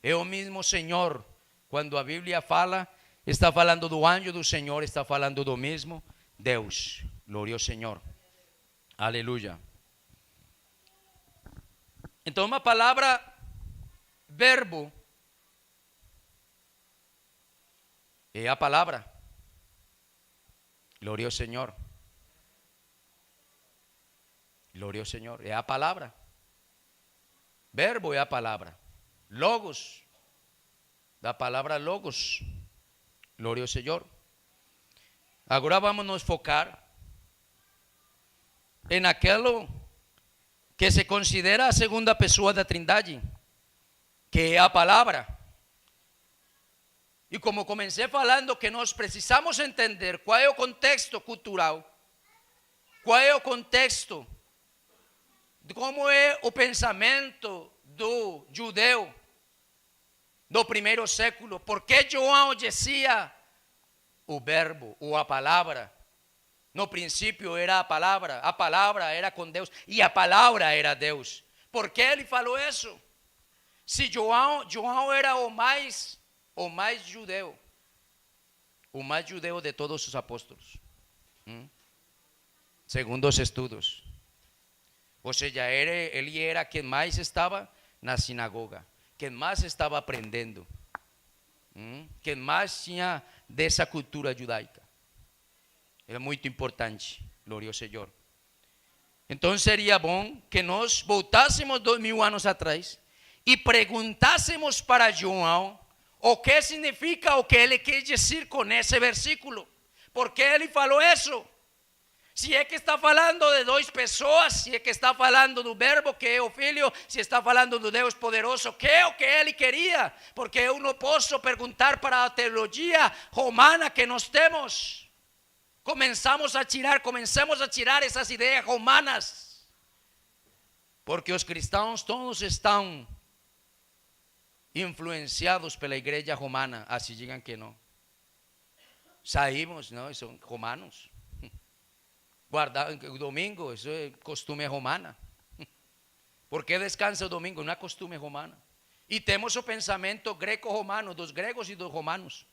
É o mesmo Senhor. Quando a Bíblia fala, está falando do anjo do Senhor, está falando do mesmo Deus. Glória ao Senhor. Aleluia. Então, uma palavra, verbo, é a palavra. Glória ao Senhor. Glória ao Senhor. É a palavra. Verbo é a palavra. Logos, da palavra logos. Glória ao Senhor. Agora vamos nos focar em aquilo que se considera a segunda pessoa da Trindade, que é a palavra. E como comecei falando que nós precisamos entender qual é o contexto cultural, qual é o contexto de como é o pensamento do judeu do primeiro século, porque João dizia o verbo ou a palavra. No princípio era a palavra era com Deus e a palavra era Deus. Por que ele falou isso? Se João era o mais judeu de todos os apóstolos, segundo os estudos. Ou seja, ele era quem mais estava na sinagoga, quem mais estava aprendendo, quem mais tinha dessa cultura judaica. É muito importante, glória ao Senhor. Então seria bom que nós voltássemos 2000 anos atrás e perguntássemos para João o que significa o que ele quer dizer com esse versículo. ¿Por que ele falou isso? Se é que está falando de duas pessoas, se é que está falando do verbo que é o Filho, se está falando do Deus poderoso, que é o que ele queria? Porque eu não posso perguntar para a teologia romana que nós temos. Começamos a tirar essas ideias romanas. Porque os cristãos todos estão influenciados pela igreja romana, assim digam que não. Saímos, não, são romanos. Guardar o domingo, isso é costume romana. ¿Por que descansa o domingo? Não é costume romana. E temos o pensamento greco-romano, dos gregos e dos romanos,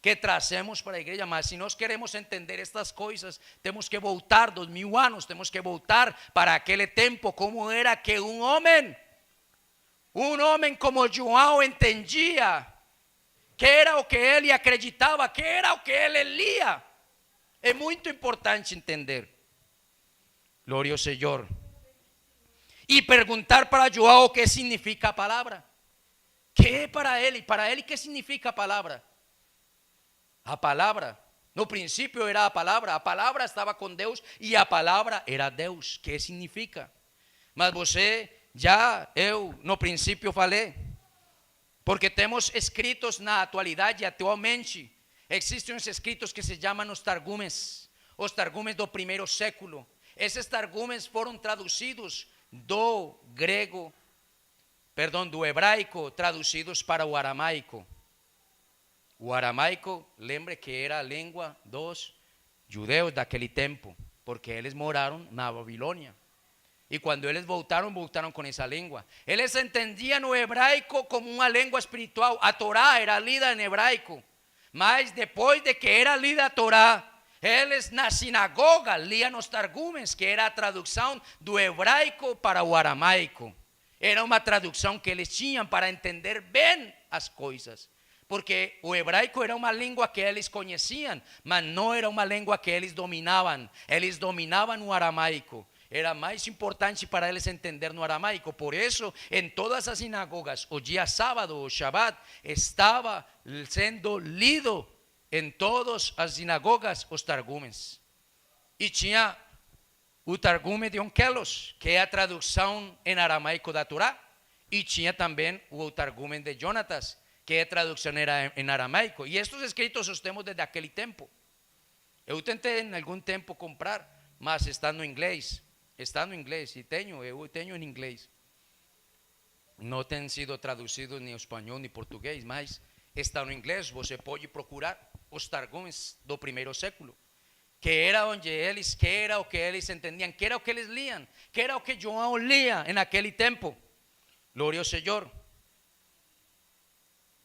que trazemos para a igreja. Mas se nós queremos entender estas coisas, temos que voltar 2000 anos, temos que voltar para aquele tempo, como era que um homem como João entendia, que era o que ele acreditava, que era o que ele lia. É muito importante entender. Glória ao Senhor. E perguntar para João o que significa a palavra. Que é para ele? Para ele, que significa a palavra? A palavra, no princípio era a palavra estava com Deus e a palavra era Deus. Que significa? Mas você, eu no princípio falei, porque temos escritos na atualmente, existem os escritos que se chamam os targumes do primeiro século. Esses targumes foram traduzidos do hebraico, traduzidos para o aramaico. O aramaico, lembre que era a língua dos judeus daquele tempo, porque eles moraram na Babilônia. E quando eles voltaram com essa língua. Eles entendiam o hebraico como uma língua espiritual. A Torá era lida em hebraico. Mas depois de que era lida a Torá, eles na sinagoga liam os targumes, que era a tradução do hebraico para o aramaico. Era uma tradução que eles tinham para entender bem as coisas. Porque o hebraico era uma língua que eles conheciam, mas não era uma língua que eles dominavam. Eles dominavam o aramaico. Era mais importante para eles entender no aramaico. Por isso, em todas as sinagogas, o dia sábado, o Shabbat, estava sendo lido em todas as sinagogas os targumes. E tinha o targume de Onkelos, que é a tradução em aramaico da Torá. E tinha também o targume de Jonatas, que é a tradução em aramaico. E estes escritos os temos desde aquele tempo. Eu tentei em algum tempo comprar, mas está no inglês. Está no inglês, e eu tenho em inglês. Não tem sido traduzido nem espanhol nem português, mas está no inglês. Você pode procurar os targumes do primeiro século, que era onde eles, que era o que eles entendiam, que era o que eles liam, que era o que João lia em aquele tempo. Glória ao Senhor.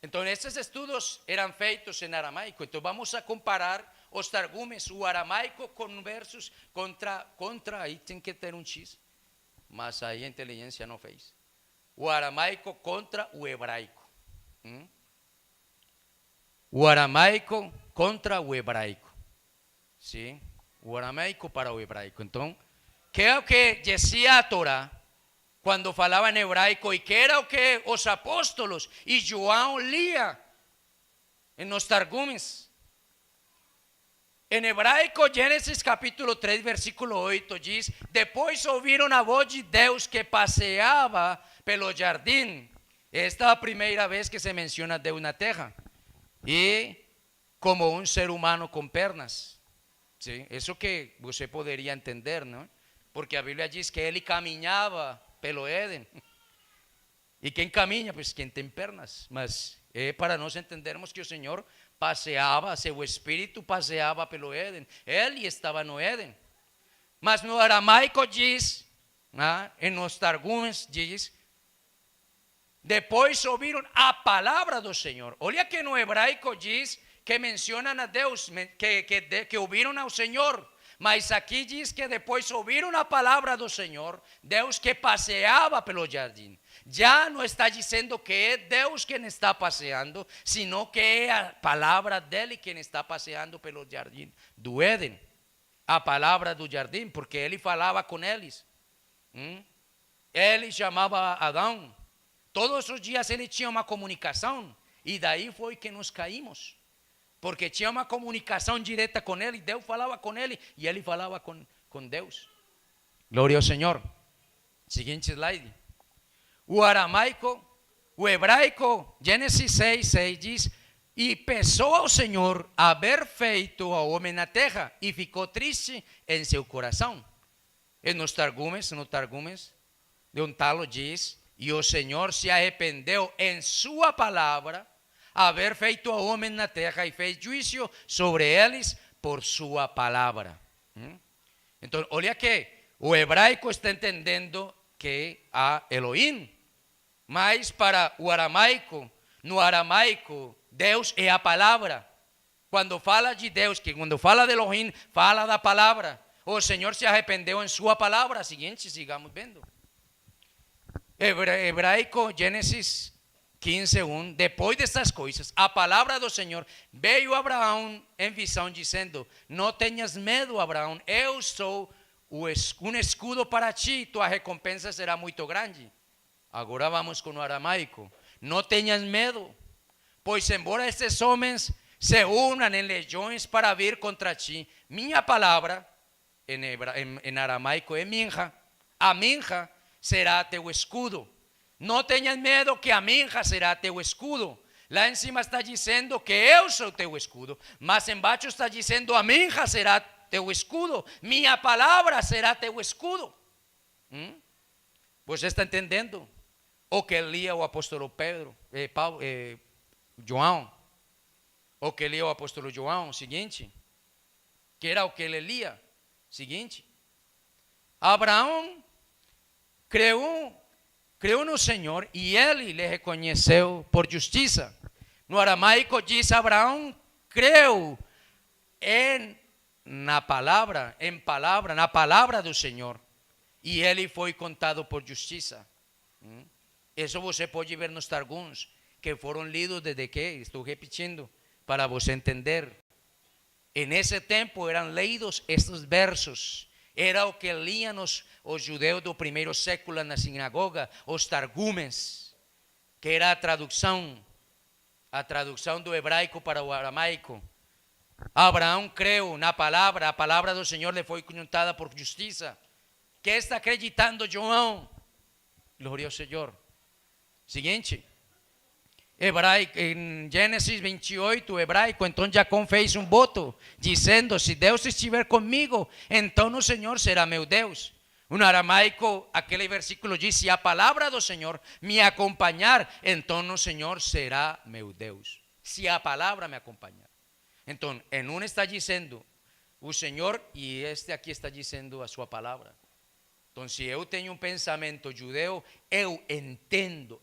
Então, esses estudos eram feitos em aramaico. Então, vamos a comparar os targumes, o aramaico com versos contra, aí tem que ter um X, mas aí a inteligência não fez. O aramaico contra o hebraico. O aramaico contra o hebraico. Sim, o aramaico para o hebraico. Então, que é o que dizia a Torá quando falava em hebraico, e que era o que os apóstolos e João lia nos targumes. Em hebraico, Gênesis capítulo 3, versículo 8 diz: depois ouviram a voz de Deus que passeava pelo jardim. Esta é a primeira vez que se menciona Deus na terra. E como um ser humano com pernas. Sim, isso que você poderia entender, não? Porque a Bíblia diz que ele caminhava pelo Éden. E quem caminha? Pues quem tem pernas. Mas é para nós entendermos que o Senhor passeava, seu espírito passeava pelo Éden. Ele estava no Éden. Mas no aramaico diz, em nos targumes diz, depois ouviram a palavra do Senhor. Olha que no hebraico diz que mencionam a Deus, que ouviram ao Senhor. Mas aqui diz que depois ouviram a palavra do Senhor, Deus que passeava pelo jardim. Já não está dizendo que é Deus quem está passeando, sino que é a palavra dele quem está passeando pelo jardim do Éden. A palavra do jardim, porque ele falava com eles. Ele chamava Adão, Todos os dias ele tinha uma comunicação, e daí foi que nos caímos, porque tinha uma comunicação direta com ele, Deus falava com ele e ele falava com Deus. Glória ao Senhor. Seguinte slide. O aramaico, o hebraico, Gênesis 6:6 diz: e pesou ao Senhor haver feito ao homem na terra, e ficou triste em seu coração. E nos targumes, de um talo diz: e o Senhor se arrependeu em sua palavra, haver feito ao homem na terra, e fez juízo sobre eles por sua palavra. Então, olha que o hebraico está entendendo que há Elohim, mas para o aramaico, no aramaico, Deus é a palavra. Quando fala de Deus, que quando fala de Elohim, fala da palavra. O Senhor se arrependeu em sua palavra. Seguinte, sigamos vendo. Hebraico, Gênesis 15:1. Depois destas coisas, a palavra do Senhor veio a Abraão em visão, dizendo: não tenhas medo, Abraão, eu sou um escudo para ti, tua recompensa será muito grande. Agora vamos com o aramaico. Não tenhas medo, pois embora estes homens se unam em legiões para vir contra ti, minha palavra, em aramaico é minja, a minja será teu escudo. Não tenhas medo, que a minja será teu escudo. Lá em cima está dizendo que eu sou teu escudo, mas embaixo está dizendo: a minja será teu escudo, minha palavra será teu escudo. Você está entendendo o que lia o apóstolo Pedro, João? O que lia o apóstolo João? Seguinte, que era o que ele lia. Seguinte, Abraão creu no Senhor e ele lhe reconheceu por justiça. No aramaico diz: Abraão creu na palavra do Senhor, e ele foi contado por justiça. Isso você pode ver nos targums, que foram lidos desde que, estou repetindo, para você entender. En ese tempo eram lidos estes versos. Era o que liam os judeus do primeiro século na sinagoga, os targumes, que era a tradução do hebraico para o aramaico. Abraão creu na palavra, a palavra do Senhor lhe foi contada por justiça. Que está acreditando João? Glória ao Senhor. Seguinte, hebraico, em Gênesis 28, hebraico, então Jacó fez um voto, dizendo: se Deus estiver comigo, então o Senhor será meu Deus. No aramaico, aquele versículo diz: se a palavra do Senhor me acompanhar, então o Senhor será meu Deus. Se a palavra me acompanhar. Então, em um está dizendo o Senhor, e este aqui está dizendo a sua palavra. Então, se eu tenho um pensamento judeu, eu entendo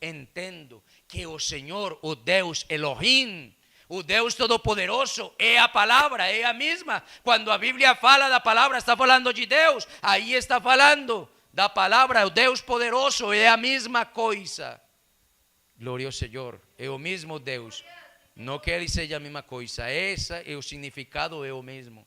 que o Senhor, o Deus Elohim, o Deus Todo-Poderoso, é a palavra, é a mesma. Quando a Bíblia fala da palavra, está falando de Deus. Aí está falando da palavra, o Deus Poderoso, é a mesma coisa. Glória ao Senhor, é o mesmo Deus. Não que ele seja a mesma coisa, esse é o significado, é o mesmo.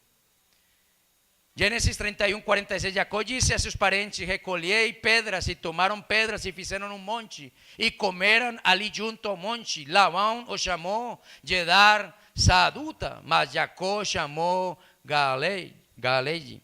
Gênesis 31:46, Jacó disse a seus parentes: recolhei pedras, e tomaram pedras e fizeram um monte, e comeram ali junto ao monte. Labão o chamou Jedar Saaduta, mas Jacó chamou Galeed.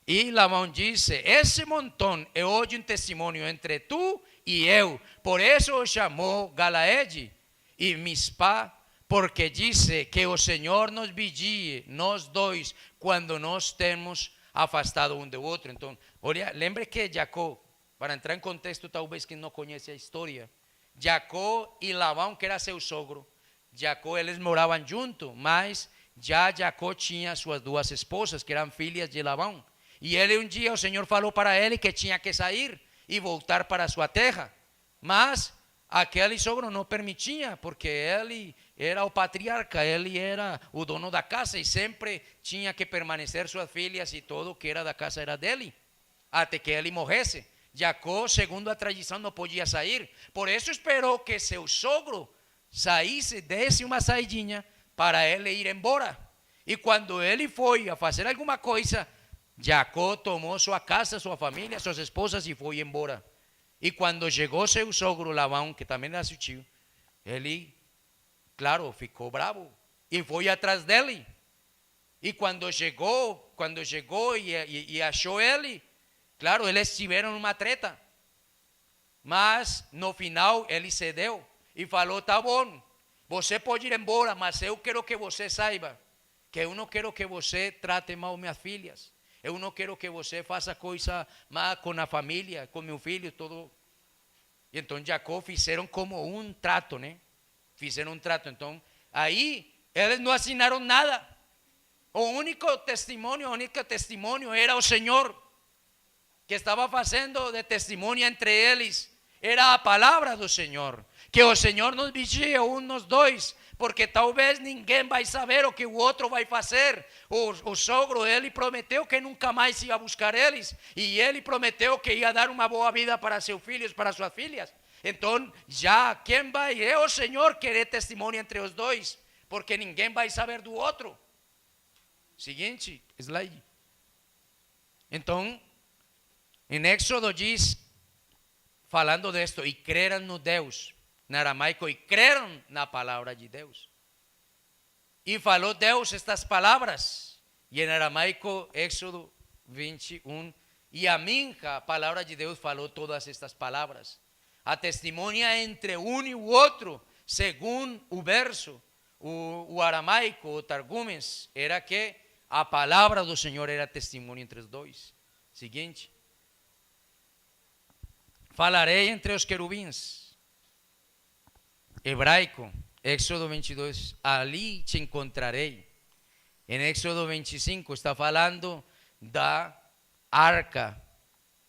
E Labão disse: esse montão é hoje um testemunho entre tu e eu, por isso o chamou Galaed. E Mispá, porque disse que o Senhor nos vigie, nós dois, quando nós temos afastado um do outro. Então, olha, lembre que Jacó, para entrar em contexto, talvez que não conhece a história, Jacó e Labão, que era seu sogro, Jacó, eles moravam juntos, mas já Jacó tinha suas duas esposas, que eram filhas de Labão. E ele um dia, o Senhor falou para ele que tinha que sair e voltar para sua terra, mas aquele sogro não permitia, porque ele era o patriarca, ele era o dono da casa e sempre tinha que permanecer suas filhas e todo que era da casa era dele, até que ele morresse. Jacó, segundo a tradição, não podia sair, por isso esperou que seu sogro saísse, desse uma saidinha para ele ir embora. E quando ele foi a fazer alguma coisa, Jacó tomou sua casa, sua família, suas esposas e foi embora. E quando chegou seu sogro Labão, que também era seu tio, ele, claro, ficou bravo e foi atrás dele. E quando chegou e achou ele, claro, eles tiveram uma treta. Mas no final ele cedeu e falou: tá bom, você pode ir embora, mas eu quero que você saiba que eu não quero que você trate mal minhas filhas. Eu não quero que você faça coisa má com a família, com meu filho, todo. E então Jacó fizeram como um trato, né? Fizeram um trato. Então, aí eles não assinaram nada. O único testemunho era o Senhor, que estava fazendo de testemunha entre eles. Era a palavra do Senhor. Que o Senhor nos vigie uns dois, porque talvez ninguém vai saber o que o outro vai fazer. O sogro, ele prometeu que nunca mais ia buscar eles, e ele prometeu que ia dar uma boa vida para seus filhos, para suas filhas. Então, já quem vai? É o Senhor querer testemunho entre os dois, porque ninguém vai saber do outro. Seguinte slide. Então, em Éxodo diz, falando disto, e creram no Deus, na aramaico, e creram na palavra de Deus. E falou Deus estas palavras, e em aramaico, Éxodo 21, e a Minja, a palavra de Deus, falou todas estas palavras. A testemunha entre um e o outro, segundo o verso, o aramaico, o Targumes, era que a palavra do Senhor era testemunho entre os dois. Seguinte. Falarei entre os querubins. Hebraico, Éxodo 22, ali te encontrarei. Em Éxodo 25 está falando da arca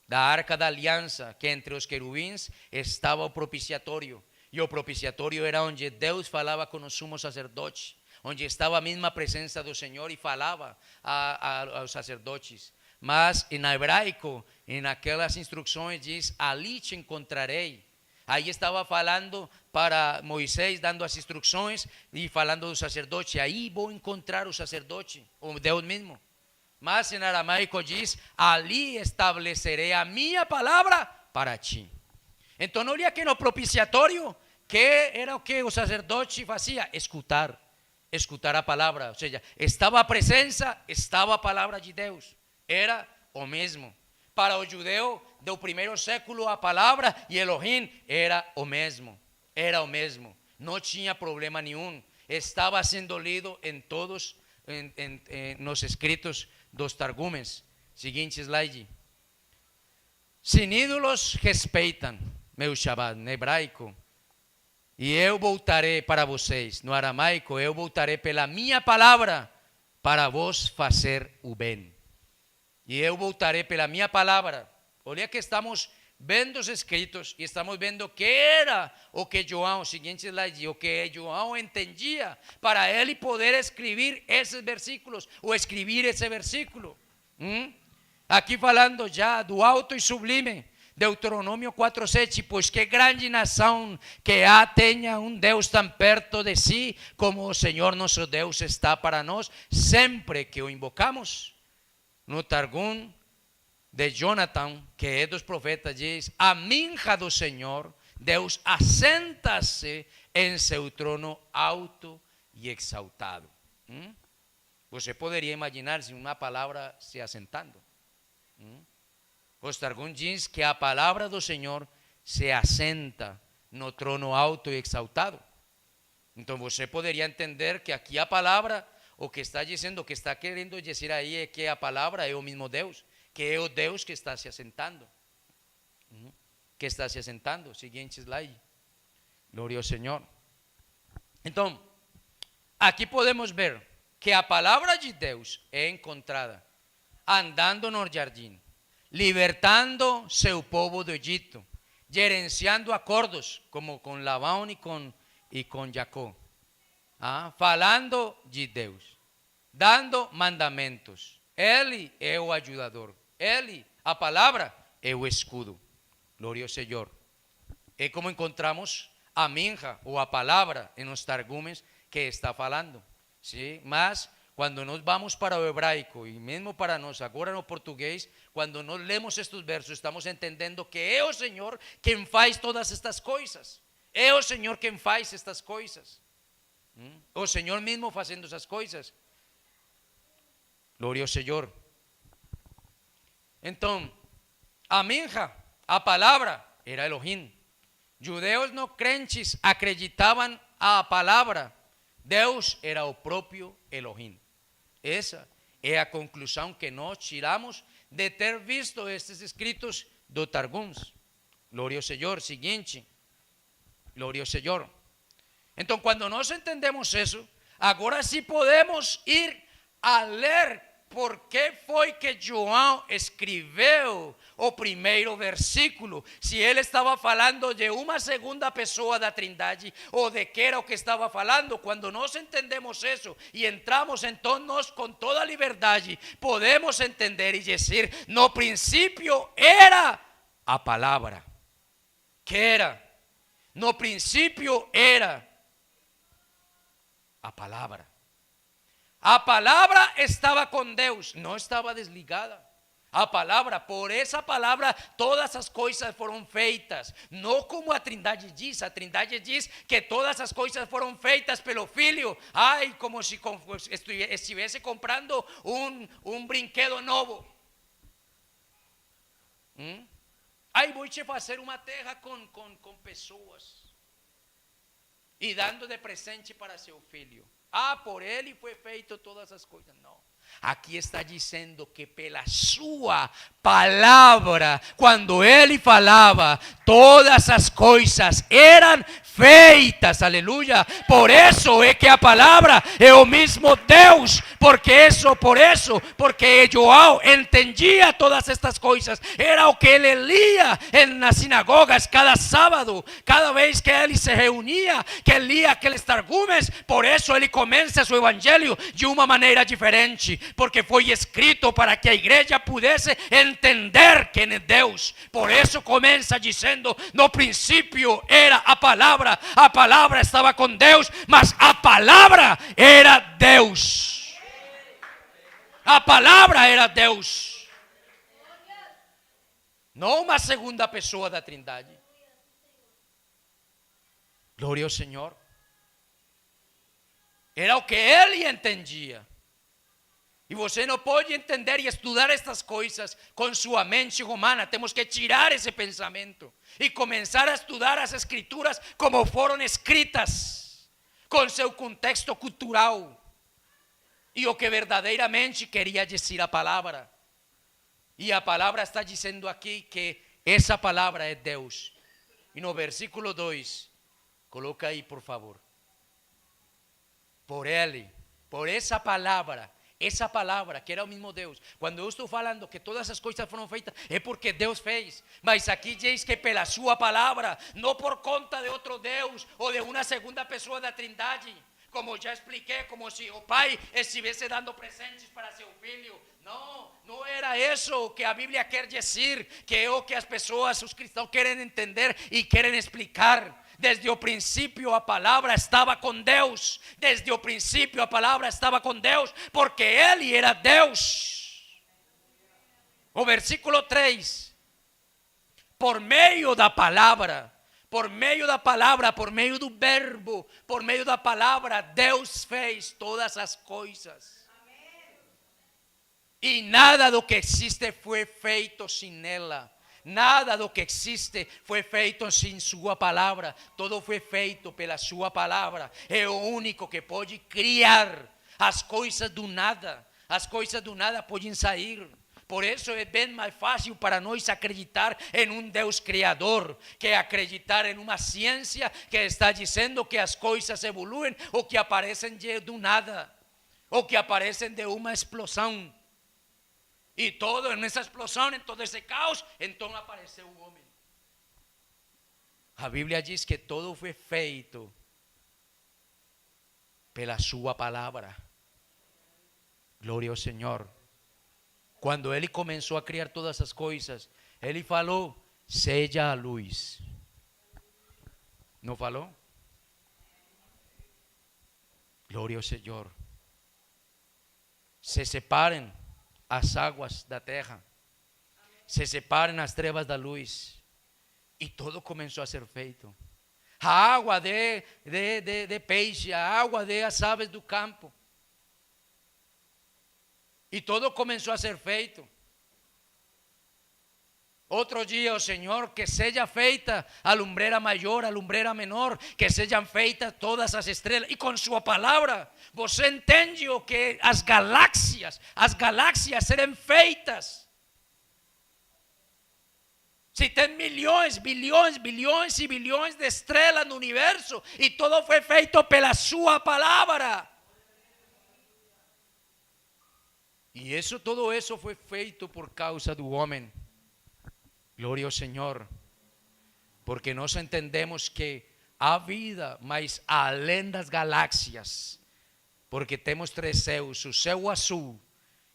da aliança, que entre os querubins estava o propiciatório. E o propiciatório era onde Deus falava com o sumo sacerdote, onde estava a mesma presença do Senhor e falava aos sacerdotes. Mas em hebraico, em aquelas instruções diz, ali te encontrarei. Aí estava falando para Moisés, dando as instruções e falando do sacerdote. Aí vou encontrar o sacerdote, o Deus mesmo. Mas em aramaico diz, ali estabelecerei a minha palavra para ti. Então olha que no propiciatório, que era o que o sacerdote fazia? Escutar a palavra. Ou seja, estava a presença, estava a palavra de Deus. Era o mesmo. Para o judeu do primeiro século, a palavra e Elohim era o mesmo. Era o mesmo. Não tinha problema nenhum. Estava sendo lido em todos nos escritos dos Targumes. Seguinte slide. Sem ídolos respeitam meu Shabbat, no hebraico. E eu voltarei para vocês, no aramaico, eu voltarei pela minha palavra para vos fazer o bem. E eu voltarei pela minha palavra. Olha que estamos vendo os escritos e estamos vendo que era o que João, seguinte slide, o que João entendia para ele poder escrever esses versículos ou escrever esse versículo. Aqui falando já do alto e sublime, Deuteronômio 4:7, pois que grande nação que há tenha um Deus tão perto de si como o Senhor nosso Deus está para nós sempre que o invocamos. No Targum de Jonathan, que é dos profetas, diz, a minja do Senhor, Deus assenta-se em seu trono alto e exaltado. Você poderia imaginar-se uma palavra se assentando. Os Targum diz que a palavra do Senhor se assenta no trono alto e exaltado. Então você poderia entender que aqui a palavra, o que está dizendo, o que está querendo dizer aí é que a palavra é o mesmo Deus, que é o Deus que está se assentando. Que está se assentando. Seguinte slide. Glória ao Senhor. Então, aqui podemos ver que a palavra de Deus é encontrada andando no jardim, libertando seu povo do Egito, gerenciando acordos como com Labão e com Jacó, falando de Deus, dando mandamentos. Ele é o ajudador, ele, a palavra, é o escudo. Glória ao Senhor. É como encontramos a minja ou a palavra em os Targumes que está falando. ¿Sí? Mas Quando nós vamos para o hebraico e mesmo para nós agora no português, quando nós lemos estes versos, estamos entendendo que é o Senhor quem faz todas estas coisas. É o Senhor quem faz estas coisas. O Senhor mesmo fazendo essas coisas. Glória ao Senhor. Então, a minja, a palavra, era Elohim. Judeus não crentes acreditavam a palavra. Deus era o próprio Elohim. Essa é a conclusão que nós tiramos de ter visto estes escritos do Targums. Glória ao Senhor. Seguinte. Glória ao Senhor. Então, quando nós entendemos isso, agora sim podemos ir a ler por que foi que João escreveu o primeiro versículo. Se ele estava falando de uma segunda pessoa da Trindade ou de que era o que estava falando. Quando nós entendemos isso e entramos, então nós com toda liberdade podemos entender e dizer: no princípio era a palavra. Que era? No princípio era a palavra. A palavra estava com Deus, não estava desligada. A palavra, por essa palavra todas as coisas foram feitas. Não como a Trindade diz. A Trindade diz que todas as coisas foram feitas pelo Filho. Ai, como se estivesse comprando um brinquedo novo. Ai, vou te fazer uma terra com pessoas e dando de presente para seu filho. Ah, por ele foi feito todas as coisas. Não. Aqui está dizendo que pela sua palavra, quando ele falava, todas as coisas eram feitas. Aleluia. Por isso é que a palavra é o mesmo Deus. Porque João entendia todas estas coisas. Era o que ele lia nas sinagogas cada sábado, cada vez que ele se reunia, que ele lia aqueles targumes. Por isso ele começa seu evangelho de uma maneira diferente, porque foi escrito para que a igreja pudesse entender quem é Deus. Por isso começa dizendo: no princípio era a palavra estava com Deus, mas a palavra era Deus. A palavra era Deus, não uma segunda pessoa da Trindade. Glória ao Senhor. Era o que ele entendia. E você não pode entender e estudar estas coisas com sua mente humana. Temos que tirar esse pensamento e começar a estudar as escrituras como foram escritas, com seu contexto cultural e o que verdadeiramente queria dizer a palavra. E a palavra está dizendo aqui que essa palavra é Deus. E no versículo 2, coloca aí por favor. Por ele, por essa palavra que era o mesmo Deus. Quando eu estou falando que todas as coisas foram feitas, é porque Deus fez. Mas aqui diz que pela sua palavra, não por conta de outro Deus ou de uma segunda pessoa da Trindade. Como já expliquei, como se o pai estivesse dando presentes para seu filho. Não era isso que a Bíblia quer dizer, que é o que as pessoas, os cristãos querem entender e querem explicar. Desde o princípio a palavra estava com Deus. Desde o princípio a palavra estava com Deus, porque ele era Deus. O versículo 3. Por meio da palavra, por meio do verbo, por meio da palavra, Deus fez todas as coisas. E nada do que existe foi feito sem ela. Nada do que existe foi feito sem sua palavra. Todo foi feito pela sua palavra. É o único que pode criar as coisas do nada. As coisas do nada podem sair. Por isso é bem mais fácil para nós acreditar em um Deus criador que acreditar em uma ciência que está dizendo que as coisas evoluem ou que aparecem do nada, ou que aparecem de uma explosão. E todo nessa explosão, em todo esse caos, então apareceu o homem. A Bíblia diz que todo foi feito pela sua palavra. Glória ao Senhor. Quando ele começou a criar todas as coisas, ele falou: seja a luz. Não falou? Glória ao Senhor. se separem as águas da terra, se separem as trevas da luz, e tudo começou a ser feito. A água de peixe, a água das aves do campo, e tudo começou a ser feito. Outro dia o Senhor, que seja feita a lumbreira maior, a lumbreira menor, que sejam feitas todas as estrelas, e com sua palavra, você entende o que as galáxias serem feitas. Se tem milhões, bilhões, bilhões e bilhões de estrelas no universo, e tudo foi feito pela sua palavra. E todo isso foi feito por causa do homem. Glória ao Senhor, porque nós entendemos que há vida, mas além das galáxias, porque temos três céus: o céu azul,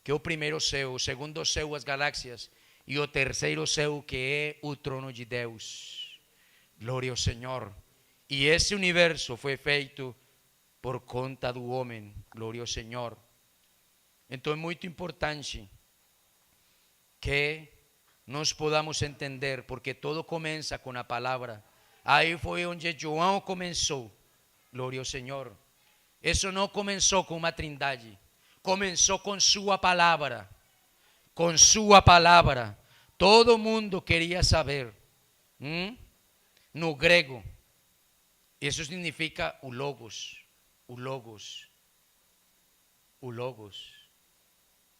que é o primeiro céu; o segundo céu, as galáxias; e o terceiro céu, que é o trono de Deus. Glória ao Senhor. E esse universo foi feito por conta do homem. Glória ao Senhor. Então é muito importante que nós podamos entender, porque tudo começa com a palavra. Aí foi onde João começou. Glória ao Senhor. Isso não começou com uma trindade, começou com sua palavra. Com sua palavra. Todo mundo queria saber. No grego, isso significa o logos. O logos. O logos.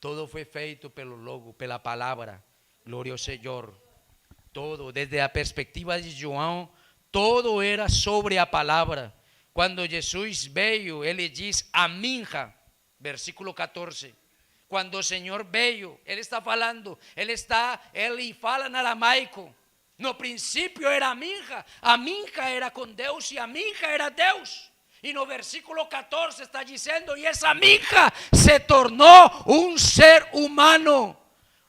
Todo foi feito pelo logo, pela palavra. Glória ao Senhor. Todo, desde a perspectiva de João, todo era sobre a palavra. Quando Jesus veio, ele diz aminja, versículo 14. Quando o Senhor veio, ele está falando, ele fala em aramaico. No princípio era aminja era com Deus e aminja era Deus. E no versículo 14 está dizendo, e essa aminja se tornou um ser humano.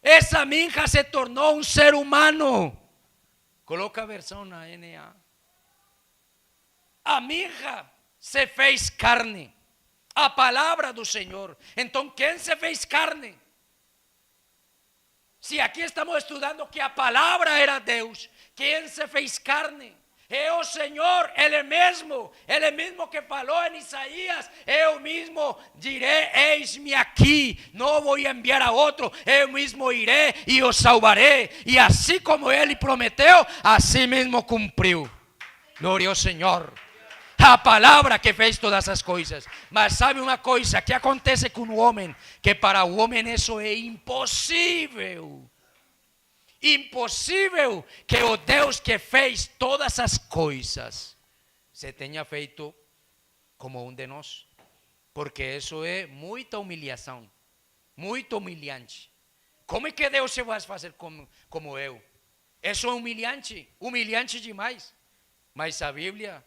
Essa minja se tornou um ser humano. Coloca a versão na NA. A minja se fez carne. A palavra do Senhor. Então, quem se fez carne? Se aqui estamos estudando que a palavra era Deus, quem se fez carne? É o Senhor, Ele mesmo que falou em Isaías: eu mesmo direi, eis-me aqui, não vou enviar a outro, eu mesmo irei e os salvarei. E assim como Ele prometeu, assim mesmo cumpriu. Glória ao Senhor. A palavra que fez todas as coisas. Mas sabe uma coisa que acontece com o homem? Que para o homem isso é impossível. Impossível que o Deus que fez todas as coisas se tenha feito como um de nós, porque isso é muita humilhação, muito humilhante. Como é que Deus se vai fazer como eu? Isso é humilhante demais. Mas a Bíblia,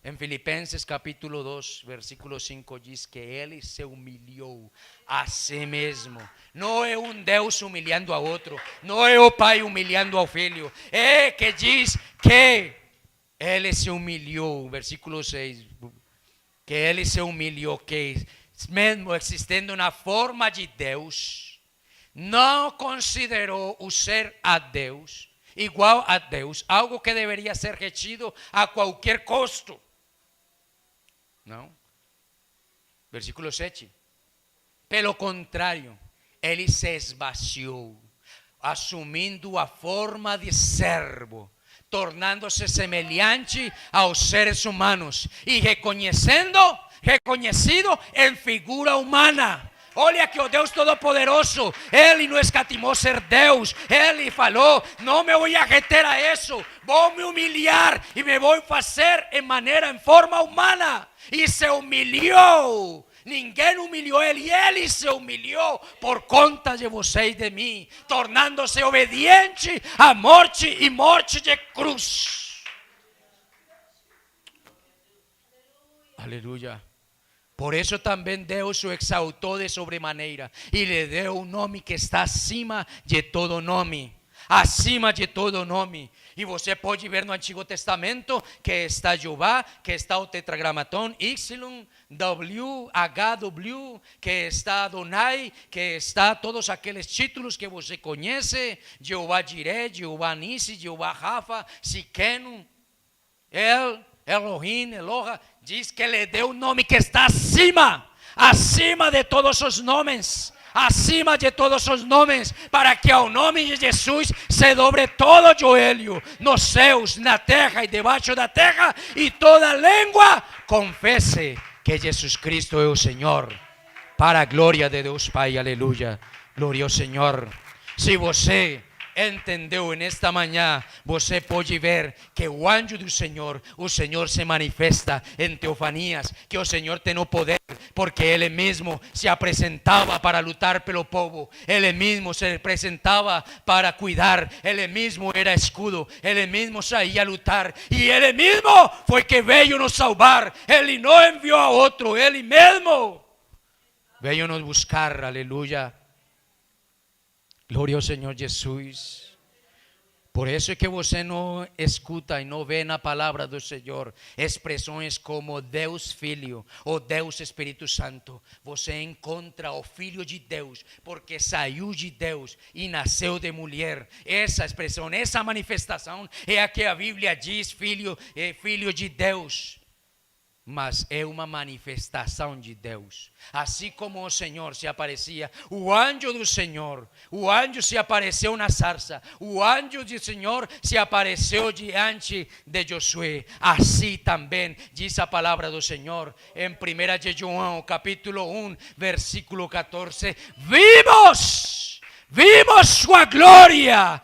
em Filipenses capítulo 2, versículo 5, diz que Ele se humilhou a si mesmo. Não é um Deus humilhando a outro, não é o Pai humilhando ao Filho. É que diz que Ele se humilhou, versículo 6, que Ele se humilhou, que mesmo existindo na forma de Deus, não considerou o ser a Deus, igual a Deus, algo que deveria ser retido a qualquer custo. Não. Versículo 7. Pelo contrário, Ele se esvaziou, assumindo a forma de servo, tornando-se semelhante aos seres humanos e reconhecido em figura humana. Olha que o Deus Todo-Poderoso, Ele não escatimou ser Deus. Ele falou: não me vou reter a isso, vou me humilhar e me vou fazer em forma humana. E se humilhou. Ninguém humilhou Ele, e Ele se humilhou por conta de você e de mim, tornando-se obediente à morte e morte de cruz. Aleluia. Por isso também Deus o exaltou de sobremaneira e lhe deu um nome que está acima de todo nome, acima de todo nome. E você pode ver no Antigo Testamento que está Jeová, que está o tetragramatón Y, W, HW, que está Adonai, que está todos aqueles títulos que você conhece, Jeová Jireh, Jeová Nisi, Jeová Rafa, Siqueno, Elohim, Eloha, diz que lhe deu um nome que está acima de todos os nomes, acima de todos os nomes, para que ao nome de Jesus se dobre todo joelho, nos céus, na terra e debaixo da terra, e toda língua confesse que Jesus Cristo é o Senhor, para a glória de Deus Pai, aleluia, glória ao Senhor. Se você entendeu nesta manhã, você pode ver que o anjo do Senhor, o Senhor se manifesta em teofanias, que o Senhor tem o poder, porque Ele mesmo se apresentava para lutar pelo povo, Ele mesmo se apresentava para cuidar, Ele mesmo era escudo, Ele mesmo saía a lutar, e Ele mesmo foi que veio nos salvar, Ele não enviou a outro, Ele mesmo veio nos buscar, aleluia. Glória ao Senhor Jesus. Por isso é que você não escuta e não vê na palavra do Senhor expressões como Deus Filho ou Deus Espírito Santo. Você encontra o Filho de Deus, porque saiu de Deus e nasceu de mulher. Essa expressão, essa manifestação é a que a Bíblia diz, filho de Deus. Mas é uma manifestação de Deus. Assim como o Senhor se aparecia, o anjo do Senhor, o anjo se apareceu na sarça, o anjo do Senhor se apareceu diante de Josué. Assim também diz a palavra do Senhor em 1 de João, capítulo 1, versículo 14. Vimos sua glória,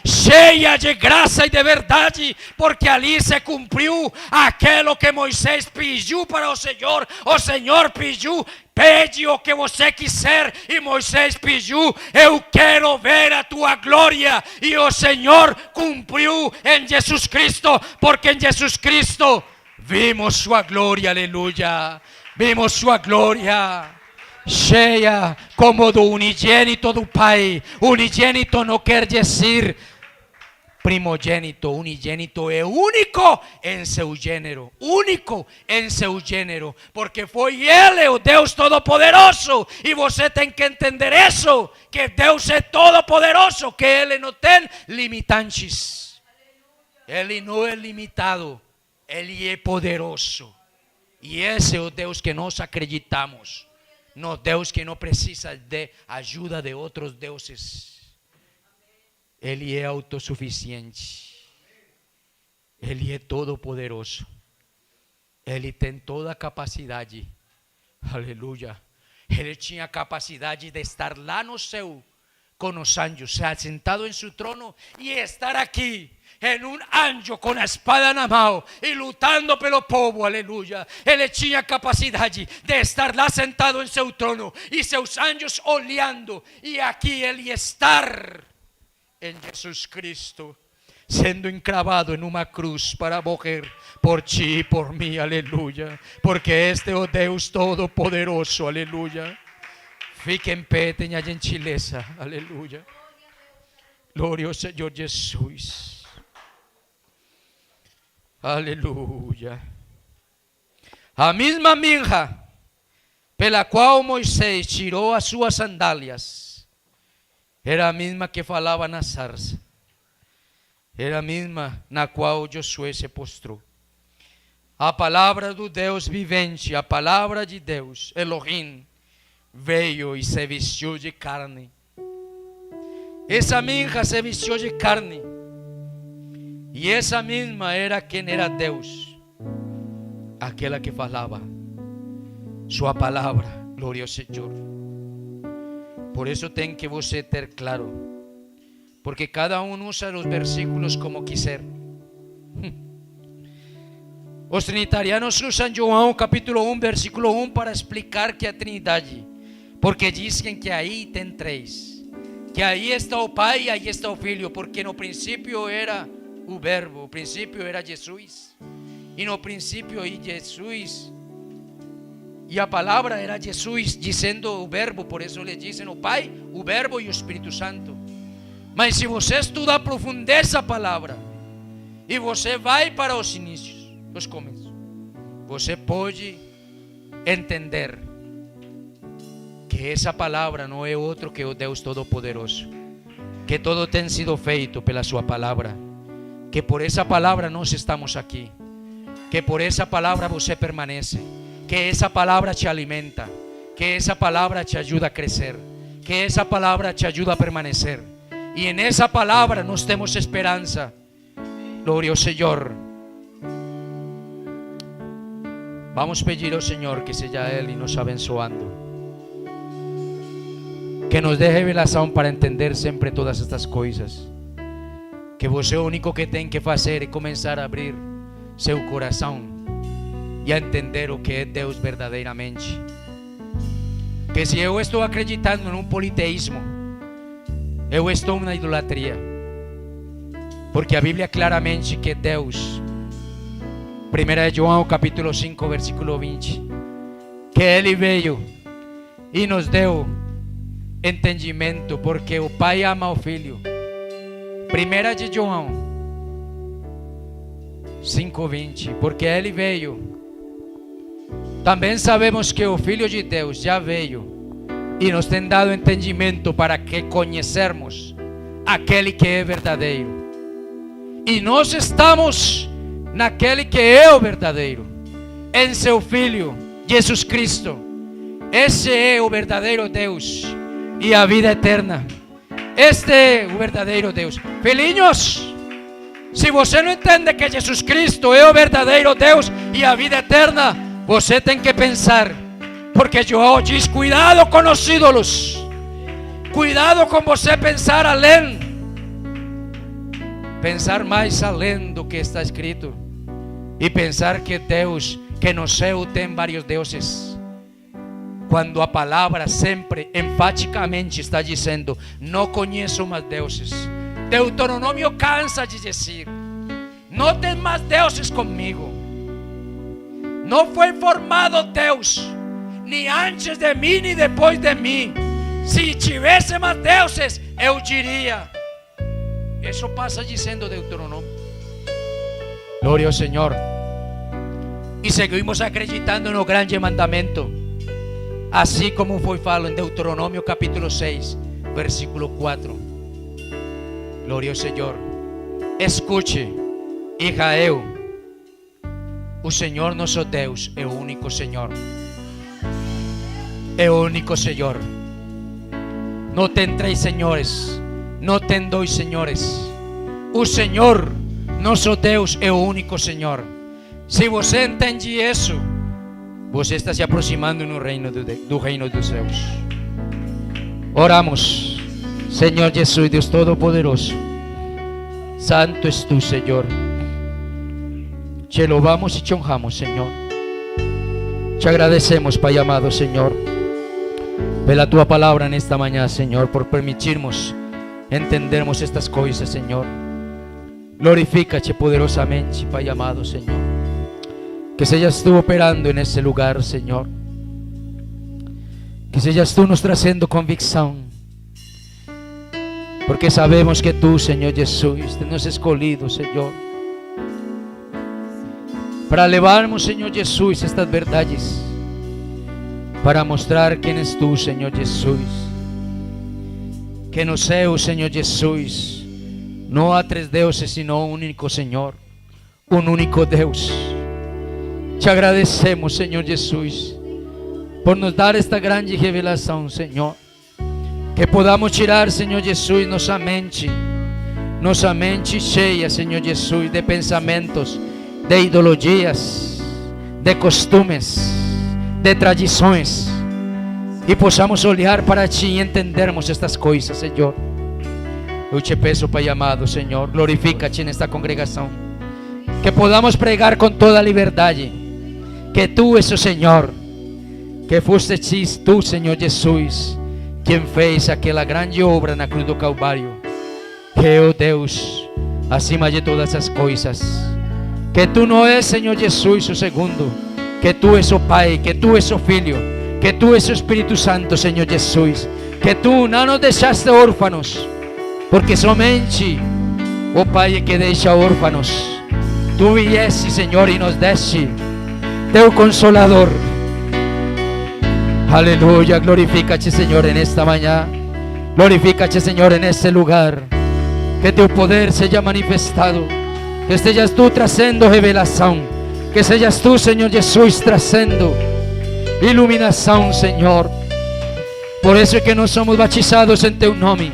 cheia de graça e de verdade, porque ali se cumpriu aquilo que Moisés pediu para o Senhor pediu, pede o que você quiser, e Moisés pediu, eu quero ver a tua glória, e o Senhor cumpriu em Jesus Cristo, porque em Jesus Cristo vimos sua glória, aleluia, vimos sua glória. Cheia como do unigênito do Pai. Unigênito não quer dizer primogênito. Unigênito é único em seu gênero. Único em seu gênero. Porque foi Ele, o Deus Todo-Poderoso. E você tem que entender isso. Que Deus é Todo-Poderoso. Que Ele não tem limitantes. Ele não é limitado. Ele é poderoso. E esse é o Deus que nós acreditamos. No Deus que não precisa de ajuda de outros deuses. Ele é autossuficiente. Ele é todo poderoso. Ele tem toda a capacidade. Aleluia. Ele tinha a capacidade de estar lá no céu com os anjos, sentado em seu trono, e estar aqui en un anjo con a espada na mão e lutando pelo povo, aleluia. Ele tinha capacidade de estar lá sentado em seu trono e seus anjos olhando, e aqui ele estar em Jesus Cristo, sendo encravado em uma cruz para morrer por ti e por mim, aleluia. Porque este é o Deus Todo-Poderoso, aleluia. Fique em pé, tenha gentileza, aleluia. Glória ao Senhor Jesus. Aleluia. A mesma mirra pela qual Moisés tirou as suas sandálias era a mesma que falava na sarça. Era a mesma na qual Josué se postrou. A palavra do Deus vivente, a palavra de Deus, Elohim, veio e se vestiu de carne. Essa mirra se vestiu de carne. E essa mesma era quem era Deus, aquela que falava sua palavra, glória ao Senhor. Por isso tem que você ter claro, porque cada um usa os versículos como quiser. Os trinitarianos usam João capítulo 1, versículo 1 para explicar que é a Trindade, porque dizem que aí tem três, que aí está o Pai e aí está o Filho, porque no princípio era o verbo, o princípio era Jesus, e no princípio Jesus, e a palavra era Jesus, dizendo o verbo, por isso eles dizem o Pai, o verbo e o Espírito Santo. Mas se você estudar a profundeza essa palavra e você vai para os inícios, os começos, você pode entender que essa palavra não é outro que o Deus Todo-Poderoso, que todo tem sido feito pela sua palavra, que por essa palavra nós estamos aqui, que por essa palavra você permanece, que essa palavra te alimenta, que essa palavra te ajuda a crescer, que essa palavra te ajuda a permanecer, e em essa palavra nós temos esperança. Glória ao Senhor. Vamos pedir ao Senhor que seja Ele nos abençoando, que nos dê revelação para entender sempre todas estas coisas, que você o único que tem que fazer é começar a abrir seu coração e a entender o que é Deus verdadeiramente. Que se eu estou acreditando em um politeísmo, eu estou na idolatria, porque a Bíblia claramente que Deus, 1 João capítulo 5 versículo 20, que Ele veio e nos deu entendimento, porque o Pai ama o Filho. 1 João 5:20, porque Ele veio. Também sabemos que o Filho de Deus já veio e nos tem dado entendimento para que conhecermos aquele que é verdadeiro. E nós estamos naquele que é o verdadeiro, em seu Filho Jesus Cristo. Esse é o verdadeiro Deus e a vida eterna. Este é o verdadeiro Deus. Filhinhos, se você não entende que Jesus Cristo é o verdadeiro Deus e a vida eterna, você tem que pensar, porque João diz: cuidado com os ídolos, cuidado com você pensar além, pensar mais além do que está escrito, e pensar que Deus, que no céu tem vários deuses, quando a palavra sempre enfaticamente está dizendo: não conheço mais deuses. Deuteronômio cansa de dizer: não tem mais deuses comigo. Não foi formado Deus, nem antes de mim, nem depois de mim. Se tivesse mais deuses, eu diria. Isso passa dizendo Deuteronômio. Glória ao Senhor. E seguimos acreditando no grande mandamento, assim como foi falado em Deuteronômio capítulo 6 versículo 4. Glória ao Senhor. Escute, Israel, o Senhor nosso Deus é o único Senhor. É o único Senhor. Não tem três senhores, não tem dois senhores. O Senhor nosso Deus é o único Senhor. Se você entende isso, você está se aproximando no reino do reino dos céus. Oramos. Senhor Jesus, Deus Todo-Poderoso, santo és tu, Senhor. Te louvamos e te honramos, Senhor. Te agradecemos, Pai amado, Senhor, pela tua palavra nesta manhã, Senhor, por permitirmos entendermos estas coisas, Senhor. Glorifica-te poderosamente, Pai amado, Senhor. Que sejas tú operando en ese lugar, Señor. Que sejas tú nos trazendo convicção, porque sabemos que tú, Señor Jesus, te nos escolhido, Señor, para levarmos, Señor Jesus, estas verdades, para mostrar quién es tú, Señor Jesus. Que no céu, Señor Jesus, no há três deuses, sino un único Señor, un único Deus. Te agradecemos, Senhor Jesus, por nos dar esta grande revelação, Senhor. Que podamos tirar, Senhor Jesus, nossa mente cheia, Senhor Jesus, de pensamentos, de ideologias, de costumes, de tradições, e possamos olhar para Ti e entendermos estas coisas, Senhor. Eu te peço, Pai amado, Senhor, glorifica-te nesta congregação, que podamos pregar com toda liberdade, que Tu és o Senhor, que foste Tu, Senhor Jesus, quem fez aquela grande obra na cruz do Calvário, que é o Deus acima de todas as coisas, que Tu não és, Senhor Jesus, o segundo, que Tu és o Pai, que Tu és o Filho, que Tu és o Espírito Santo, Senhor Jesus, que Tu não nos deixaste órfãos, porque somente o Pai que deixa órfãos. Tu viesse, Senhor, e nos deste teu Consolador. Aleluya, glorifícate, Señor, en esta mañana. Glorifícate, Señor, en este lugar. Que tu poder seja manifestado. Que sejas tú trazendo revelação. Que sejas tú, Señor Jesús, trazendo iluminação, Señor. Por eso es que nós somos batizados en teu nome.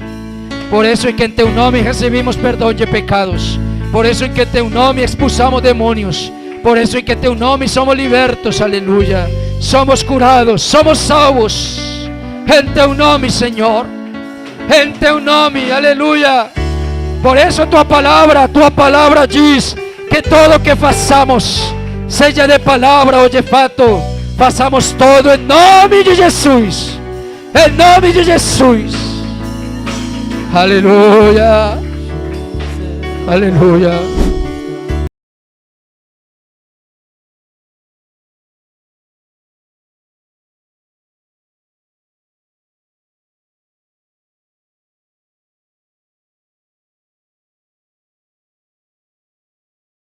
Por eso es que en teu nome recebimos perdão de pecados. Por eso es que en teu nome expulsamos demonios. Por eso es que en teu nome somos libertos, aleluya. Somos curados, somos salvos. En teu nome, Señor. En teu nome, aleluya. Por eso tua palavra diz que todo que façamos, seja de palavra ou de fato, façamos todo em nome de Jesus. Em nome de Jesus. Aleluya. Aleluya.